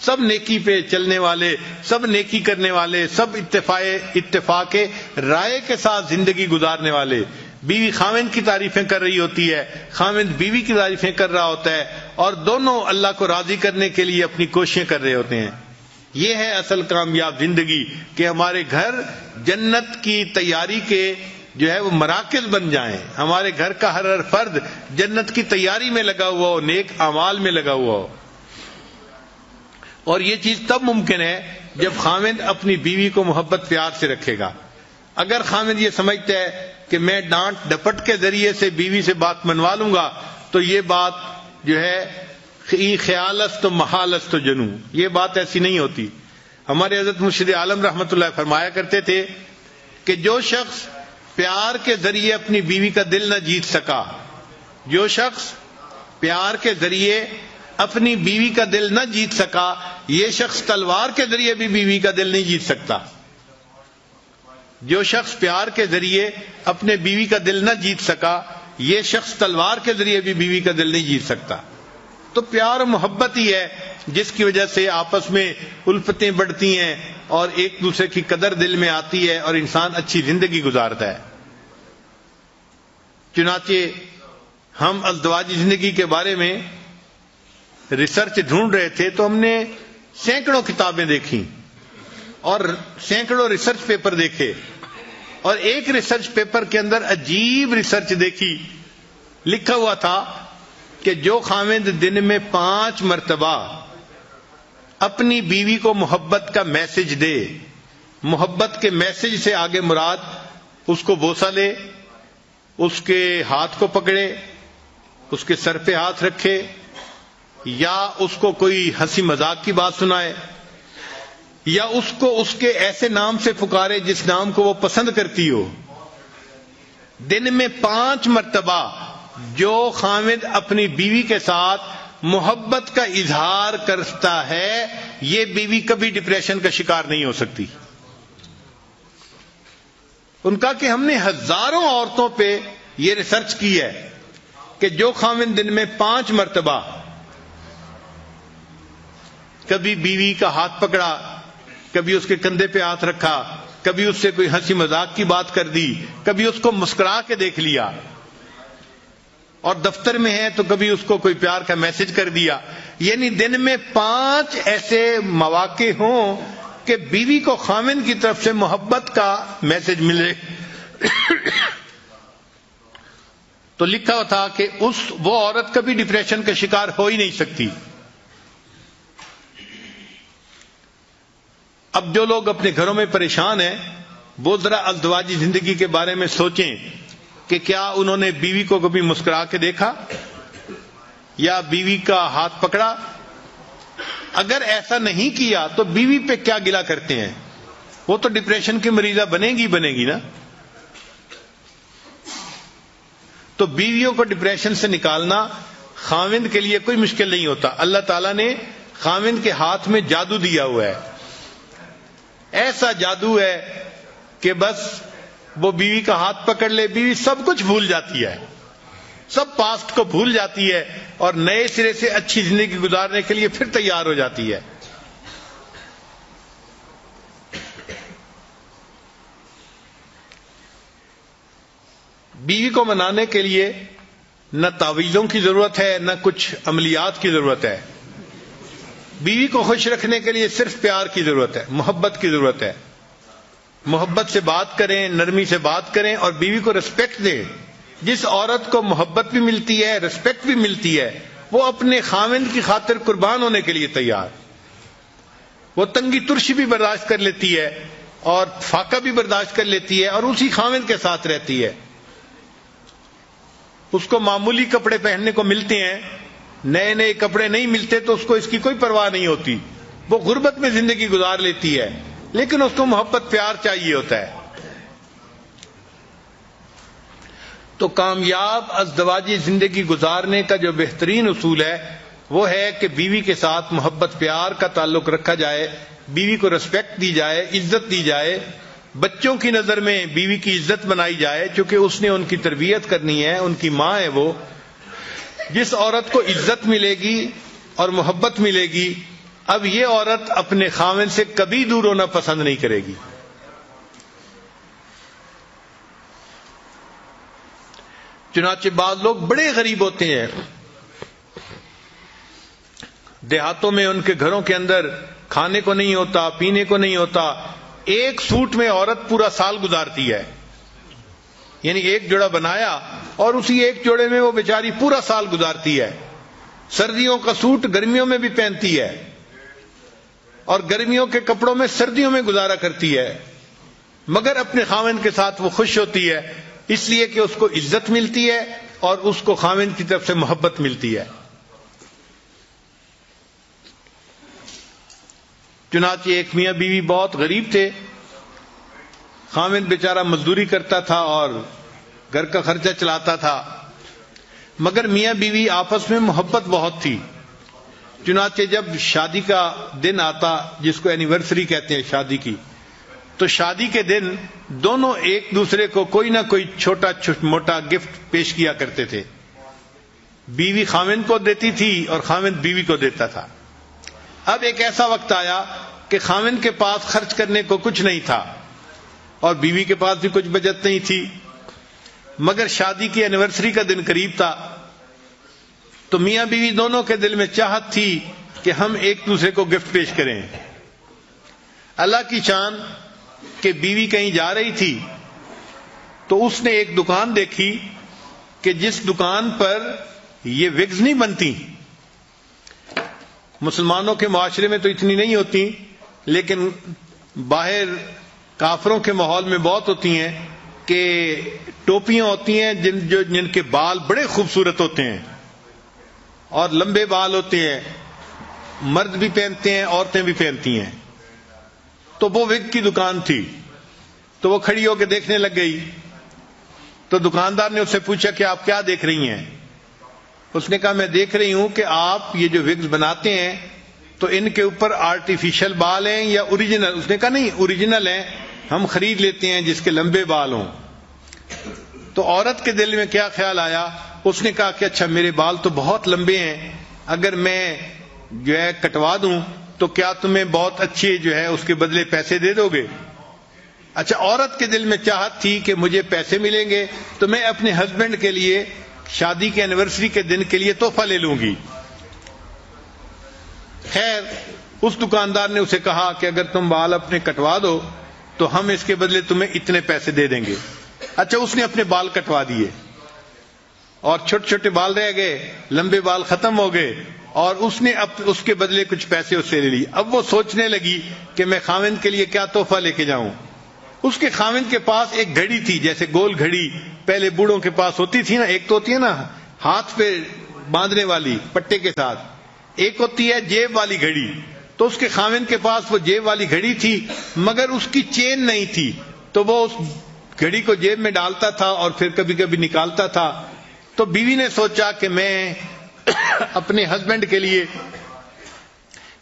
سب نیکی پہ چلنے والے، سب نیکی کرنے والے، سب اتفاق رائے کے ساتھ زندگی گزارنے والے، بیوی خاوند کی تعریفیں کر رہی ہوتی ہے، خاوند بیوی کی تعریفیں کر رہا ہوتا ہے، اور دونوں اللہ کو راضی کرنے کے لیے اپنی کوششیں کر رہے ہوتے ہیں۔ یہ ہے اصل کامیاب زندگی کہ ہمارے گھر جنت کی تیاری کے جو ہے وہ مراکز بن جائیں، ہمارے گھر کا ہر فرد جنت کی تیاری میں لگا ہوا ہو، نیک اعمال میں لگا ہوا ہو۔ اور یہ چیز تب ممکن ہے جب خاوند اپنی بیوی کو محبت پیار سے رکھے گا. اگر خاوند یہ سمجھتا ہے کہ میں ڈانٹ ڈپٹ کے ذریعے سے بیوی سے بات منوا لوں گا تو یہ بات جو ہے خیالست و محالست و جنو، یہ بات ایسی نہیں ہوتی. ہمارے حضرت مرشد عالم رحمۃ اللہ فرمایا کرتے تھے کہ جو شخص پیار کے ذریعے اپنی بیوی کا دل نہ جیت سکا، جو شخص پیار کے ذریعے اپنی بیوی کا دل نہ جیت سکا، یہ شخص تلوار کے ذریعے بھی بیوی کا دل نہیں جیت سکتا. جو شخص پیار کے ذریعے اپنے بیوی کا دل نہ جیت سکا، یہ شخص تلوار کے ذریعے بھی بیوی کا دل نہیں جیت سکتا. تو پیار و محبت ہی ہے جس کی وجہ سے آپس میں الفتیں بڑھتی ہیں اور ایک دوسرے کی قدر دل میں آتی ہے اور انسان اچھی زندگی گزارتا ہے. چنانچہ ہم ازدواجی زندگی کے بارے میں ریسرچ ڈھونڈ رہے تھے تو ہم نے سینکڑوں کتابیں دیکھی اور سینکڑوں ریسرچ پیپر دیکھے، اور ایک ریسرچ پیپر کے اندر عجیب ریسرچ دیکھی. لکھا ہوا تھا کہ جو خاوند دن میں 5 مرتبہ اپنی بیوی کو محبت کا میسج دے، محبت کے میسج سے آگے مراد اس کو بوسہ لے، اس کے ہاتھ کو پکڑے، اس کے سر پہ ہاتھ رکھے، یا اس کو کوئی ہنسی مذاق کی بات سنائے، یا اس کو اس کے ایسے نام سے پکارے جس نام کو وہ پسند کرتی ہو. دن میں 5 مرتبہ جو خاوند اپنی بیوی کے ساتھ محبت کا اظہار کرتا ہے، یہ بیوی کبھی ڈپریشن کا شکار نہیں ہو سکتی. ان کا کہ ہم نے ہزاروں عورتوں پہ یہ ریسرچ کی ہے کہ جو خاوند دن میں 5 مرتبہ کبھی بیوی کا ہاتھ پکڑا، کبھی اس کے کندھے پہ ہاتھ رکھا، کبھی اس سے کوئی ہنسی مذاق کی بات کر دی، کبھی اس کو مسکرا کے دیکھ لیا، اور دفتر میں ہے تو کبھی اس کو کوئی پیار کا میسج کر دیا، یعنی دن میں 5 ایسے مواقع ہوں کہ بیوی کو خاوند کی طرف سے محبت کا میسج ملے. تو لکھا ہوا تھا کہ وہ عورت کبھی ڈپریشن کا شکار ہو ہی نہیں سکتی. اب جو لوگ اپنے گھروں میں پریشان ہیں وہ ذرا ازدواجی زندگی کے بارے میں سوچیں کہ کیا انہوں نے بیوی کو کبھی مسکرا کے دیکھا یا بیوی کا ہاتھ پکڑا. اگر ایسا نہیں کیا تو بیوی پہ کیا گلہ کرتے ہیں؟ وہ تو ڈپریشن کی مریضہ بنے گی نا. تو بیویوں کو ڈپریشن سے نکالنا خاوند کے لیے کوئی مشکل نہیں ہوتا. اللہ تعالیٰ نے خاوند کے ہاتھ میں جادو دیا ہوا ہے، ایسا جادو ہے کہ بس وہ بیوی کا ہاتھ پکڑ لے، بیوی سب کچھ بھول جاتی ہے، سب پاسٹ کو بھول جاتی ہے اور نئے سرے سے اچھی زندگی گزارنے کے لیے پھر تیار ہو جاتی ہے. بیوی کو منانے کے لیے نہ تعویذوں کی ضرورت ہے نہ کچھ عملیات کی ضرورت ہے. بیوی کو خوش رکھنے کے لیے صرف پیار کی ضرورت ہے، محبت کی ضرورت ہے. محبت سے بات کریں، نرمی سے بات کریں اور بیوی کو رسپیکٹ دیں. جس عورت کو محبت بھی ملتی ہے، رسپیکٹ بھی ملتی ہے، وہ اپنے خاوند کی خاطر قربان ہونے کے لیے تیار. وہ تنگی ترشی بھی برداشت کر لیتی ہے اور فاقہ بھی برداشت کر لیتی ہے اور اسی خاوند کے ساتھ رہتی ہے. اس کو معمولی کپڑے پہننے کو ملتے ہیں، نئے نئے کپڑے نہیں ملتے تو اس کو اس کی کوئی پرواہ نہیں ہوتی. وہ غربت میں زندگی گزار لیتی ہے لیکن اس کو محبت پیار چاہیے ہوتا ہے. تو کامیاب ازدواجی زندگی گزارنے کا جو بہترین اصول ہے وہ ہے کہ بیوی کے ساتھ محبت پیار کا تعلق رکھا جائے، بیوی کو رسپیکٹ دی جائے، عزت دی جائے. بچوں کی نظر میں بیوی کی عزت بنائی جائے چونکہ اس نے ان کی تربیت کرنی ہے، ان کی ماں ہے وہ. جس عورت کو عزت ملے گی اور محبت ملے گی، اب یہ عورت اپنے خاوند سے کبھی دور ہونا پسند نہیں کرے گی. چنانچہ بعض لوگ بڑے غریب ہوتے ہیں، دیہاتوں میں ان کے گھروں کے اندر کھانے کو نہیں ہوتا، پینے کو نہیں ہوتا. ایک سوٹ میں عورت پورا سال گزارتی ہے، یعنی ایک جوڑا بنایا اور اسی ایک جوڑے میں وہ بیچاری پورا سال گزارتی ہے. سردیوں کا سوٹ گرمیوں میں بھی پہنتی ہے. اور گرمیوں کے کپڑوں میں سردیوں میں گزارا کرتی ہے، مگر اپنے خاوند کے ساتھ وہ خوش ہوتی ہے، اس لیے کہ اس کو عزت ملتی ہے اور اس کو خاوند کی طرف سے محبت ملتی ہے۔ چنانچہ ایک میاں بیوی بہت غریب تھے، خاوند بیچارہ مزدوری کرتا تھا اور گھر کا خرچہ چلاتا تھا، مگر میاں بیوی آپس میں محبت بہت تھی۔ چنانچہ جب شادی کا دن آتا، جس کو اینیورسری کہتے ہیں شادی کی، تو شادی کے دن دونوں ایک دوسرے کو کوئی نہ کوئی چھوٹا موٹا گفٹ پیش کیا کرتے تھے۔ بیوی خاوند کو دیتی تھی اور خاوند بیوی کو دیتا تھا۔ اب ایک ایسا وقت آیا کہ خاوند کے پاس خرچ کرنے کو کچھ نہیں تھا اور بیوی کے پاس بھی کچھ بچت نہیں تھی، مگر شادی کی اینیورسری کا دن قریب تھا، تو میاں بیوی دونوں کے دل میں چاہت تھی کہ ہم ایک دوسرے کو گفٹ پیش کریں۔ اللہ کی شان کہ بیوی کہیں جا رہی تھی تو اس نے ایک دکان دیکھی کہ جس دکان پر یہ وگز نہیں بنتی، مسلمانوں کے معاشرے میں تو اتنی نہیں ہوتی، لیکن باہر کافروں کے ماحول میں بہت ہوتی ہیں کہ ٹوپیاں ہوتی ہیں جن کے بال بڑے خوبصورت ہوتے ہیں اور لمبے بال ہوتے ہیں، مرد بھی پہنتے ہیں عورتیں بھی پہنتی ہیں۔ تو وہ وگ کی دکان تھی، تو وہ کھڑی ہو کے دیکھنے لگ گئی، تو دکاندار نے اس سے پوچھا کہ آپ کیا دیکھ رہی ہیں؟ اس نے کہا میں دیکھ رہی ہوں کہ آپ یہ جو وگز بناتے ہیں تو ان کے اوپر آرٹیفیشل بال ہیں یا اوریجنل؟ اس نے کہا نہیں، اوریجنل ہیں، ہم خرید لیتے ہیں جس کے لمبے بال ہوں۔ تو عورت کے دل میں کیا خیال آیا؟ اس نے کہا کہ اچھا میرے بال تو بہت لمبے ہیں، اگر میں جو ہے کٹوا دوں تو کیا تمہیں بہت اچھے جو ہے اس کے بدلے پیسے دے دو گے؟ اچھا، عورت کے دل میں چاہت تھی کہ مجھے پیسے ملیں گے تو میں اپنے ہسبینڈ کے لیے شادی کے اینیورسری کے دن کے لیے تحفہ لے لوں گی۔ خیر، اس دکاندار نے اسے کہا کہ اگر تم بال اپنے کٹوا دو تو ہم اس کے بدلے تمہیں اتنے پیسے دے دیں گے۔ اچھا، اس نے اپنے بال کٹوا دیے اور چھوٹے چھوٹے بال رہ گئے، لمبے بال ختم ہو گئے، اور اس نے اس کے بدلے کچھ پیسے اس سے لے لی۔ اب وہ سوچنے لگی کہ میں خاوند کے لیے کیا تحفہ لے کے جاؤں۔ اس کے خاوند کے پاس ایک گھڑی تھی، جیسے گول گھڑی پہلے بوڑھوں کے پاس ہوتی تھی نا، ایک تو ہوتی ہے نا ہاتھ پہ باندھنے والی پٹے کے ساتھ، ایک ہوتی ہے جیب والی گھڑی۔ تو اس کے خاوند کے پاس وہ جیب والی گھڑی تھی، مگر اس کی چین نہیں تھی، تو وہ اس گھڑی کو جیب میں ڈالتا تھا اور پھر کبھی کبھی نکالتا تھا۔ تو بیوی نے سوچا کہ میں اپنے ہسبینڈ کے لیے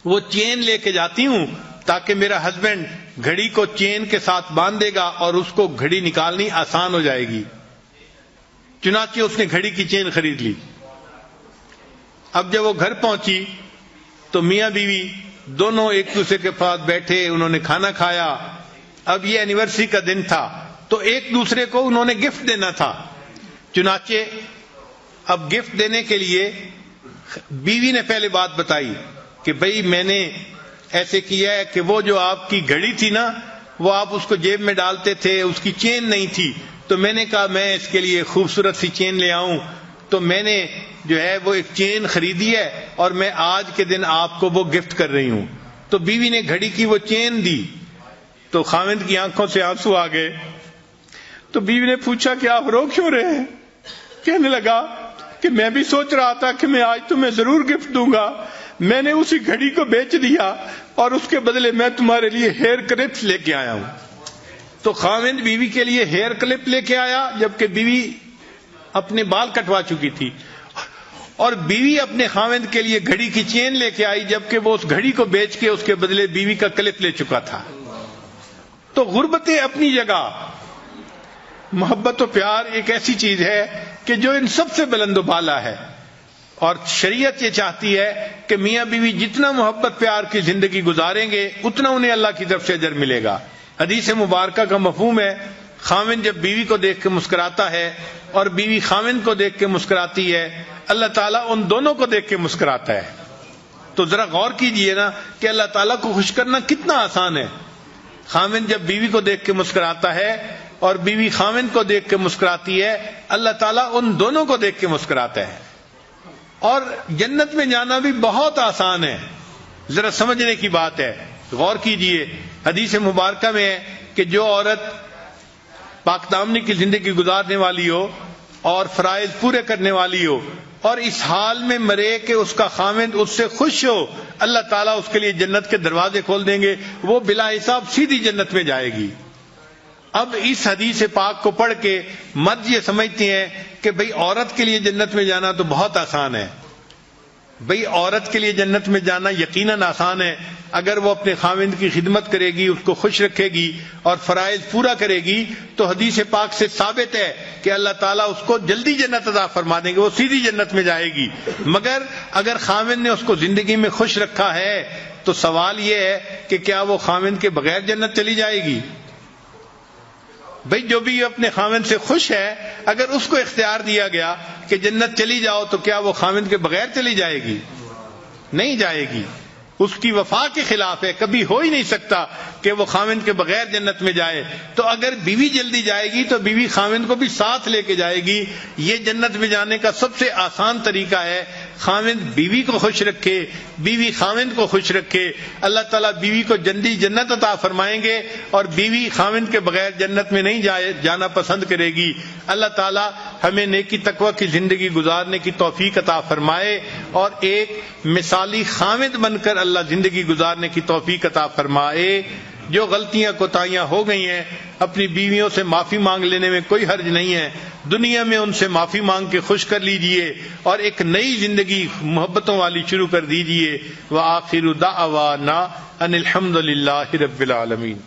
وہ چین لے کے جاتی ہوں تاکہ میرا ہسبینڈ گھڑی کو چین کے ساتھ باندھ دے گا اور اس کو گھڑی نکالنی آسان ہو جائے گی۔ چنانچہ اس نے گھڑی کی چین خرید لی۔ اب جب وہ گھر پہنچی تو میاں بیوی دونوں ایک دوسرے کے پاس بیٹھے، انہوں نے کھانا کھایا۔ اب یہ اینیورسری کا دن تھا تو ایک دوسرے کو انہوں نے گفٹ دینا تھا۔ چنانچہ اب گفٹ دینے کے لیے بیوی نے پہلے بات بتائی کہ بھئی میں نے ایسے کیا ہے کہ وہ جو آپ کی گھڑی تھی نا، وہ آپ اس کو جیب میں ڈالتے تھے، اس کی چین نہیں تھی، تو میں نے کہا میں اس کے لیے خوبصورت سی چین لے آؤں، تو میں نے جو ہے وہ ایک چین خریدی ہے اور میں آج کے دن آپ کو وہ گفٹ کر رہی ہوں۔ تو بیوی نے گھڑی کی وہ چین دی تو خاوند کی آنکھوں سے آنسو آ گئے۔ تو بیوی نے پوچھا کہ آپ رو کیوں رہے ہیں؟ کہنے لگا کہ میں بھی سوچ رہا تھا کہ میں آج تمہیں ضرور گفٹ دوں گا، میں نے اسی گھڑی کو بیچ دیا اور اس کے بدلے میں تمہارے لیے ہیئر کلپس لے کے آیا ہوں۔ تو خاوند بیوی کے لیے ہیئر کلپ لے کے آیا، جبکہ بیوی اپنے بال کٹوا چکی تھی، اور بیوی اپنے خاوند کے لیے گھڑی کی چین لے کے آئی، جبکہ وہ اس گھڑی کو بیچ کے اس کے بدلے بیوی کا کلپ لے چکا تھا۔ تو غربتیں اپنی جگہ، محبت و پیار ایک ایسی چیز ہے کہ جو ان سب سے بلند و بالا ہے، اور شریعت یہ چاہتی ہے کہ میاں بیوی جتنا محبت پیار کی زندگی گزاریں گے اتنا انہیں اللہ کی طرف سے اجر ملے گا۔ حدیث مبارکہ کا مفہوم ہے، خاوند جب بیوی کو دیکھ کے مسکراتا ہے اور بیوی خاوند کو دیکھ کے مسکراتی ہے، اللہ تعالیٰ ان دونوں کو دیکھ کے مسکراتا ہے۔ تو ذرا غور کیجئے نا کہ اللہ تعالیٰ کو خوش کرنا کتنا آسان ہے۔ خاوند جب بیوی کو دیکھ کے مسکراتا ہے اور بیوی خاوند کو دیکھ کے مسکراتی ہے، اللہ تعالیٰ ان دونوں کو دیکھ کے مسکراتا ہے۔ اور جنت میں جانا بھی بہت آسان ہے، ذرا سمجھنے کی بات ہے۔ غور کیجئے، حدیث مبارکہ میں ہے کہ جو عورت پاک دامنی کی زندگی گزارنے والی ہو اور فرائض پورے کرنے والی ہو اور اس حال میں مرے کہ اس کا خاوند اس سے خوش ہو، اللہ تعالیٰ اس کے لیے جنت کے دروازے کھول دیں گے، وہ بلا حساب سیدھی جنت میں جائے گی۔ اب اس حدیث پاک کو پڑھ کے مرد یہ سمجھتے ہیں کہ بھئی عورت کے لیے جنت میں جانا تو بہت آسان ہے۔ بھئی عورت کے لیے جنت میں جانا یقیناً آسان ہے، اگر وہ اپنے خاوند کی خدمت کرے گی، اس کو خوش رکھے گی اور فرائض پورا کرے گی تو حدیث پاک سے ثابت ہے کہ اللہ تعالیٰ اس کو جلدی جنت عطا فرما دیں گے، وہ سیدھی جنت میں جائے گی۔ مگر اگر خاوند نے اس کو زندگی میں خوش رکھا ہے تو سوال یہ ہے کہ کیا وہ خاوند کے بغیر جنت چلی جائے گی؟ بھئی جو بھی اپنے خاوند سے خوش ہے، اگر اس کو اختیار دیا گیا کہ جنت چلی جاؤ تو کیا وہ خاوند کے بغیر چلی جائے گی؟ نہیں جائے گی، اس کی وفا کے خلاف ہے، کبھی ہو ہی نہیں سکتا کہ وہ خاوند کے بغیر جنت میں جائے۔ تو اگر بیوی جلدی جائے گی تو بیوی خاوند کو بھی ساتھ لے کے جائے گی۔ یہ جنت میں جانے کا سب سے آسان طریقہ ہے، خاوند بیوی کو خوش رکھے، بیوی خاوند کو خوش رکھے، اللہ تعالیٰ بیوی کو جلدی جنت عطا فرمائیں گے اور بیوی خاوند کے بغیر جنت میں نہیں جانا پسند کرے گی۔ اللہ تعالیٰ ہمیں نیکی تقوی کی زندگی گزارنے کی توفیق عطا فرمائے اور ایک مثالی خاوند بن کر اللہ زندگی گزارنے کی توفیق عطا فرمائے۔ جو غلطیاں کوتاہیاں ہو گئی ہیں اپنی بیویوں سے معافی مانگ لینے میں کوئی حرج نہیں ہے، دنیا میں ان سے معافی مانگ کے خوش کر لیجئے اور ایک نئی زندگی محبتوں والی شروع کر دیجئے۔ وآخر دعوانا ان الحمد للہ رب العالمین۔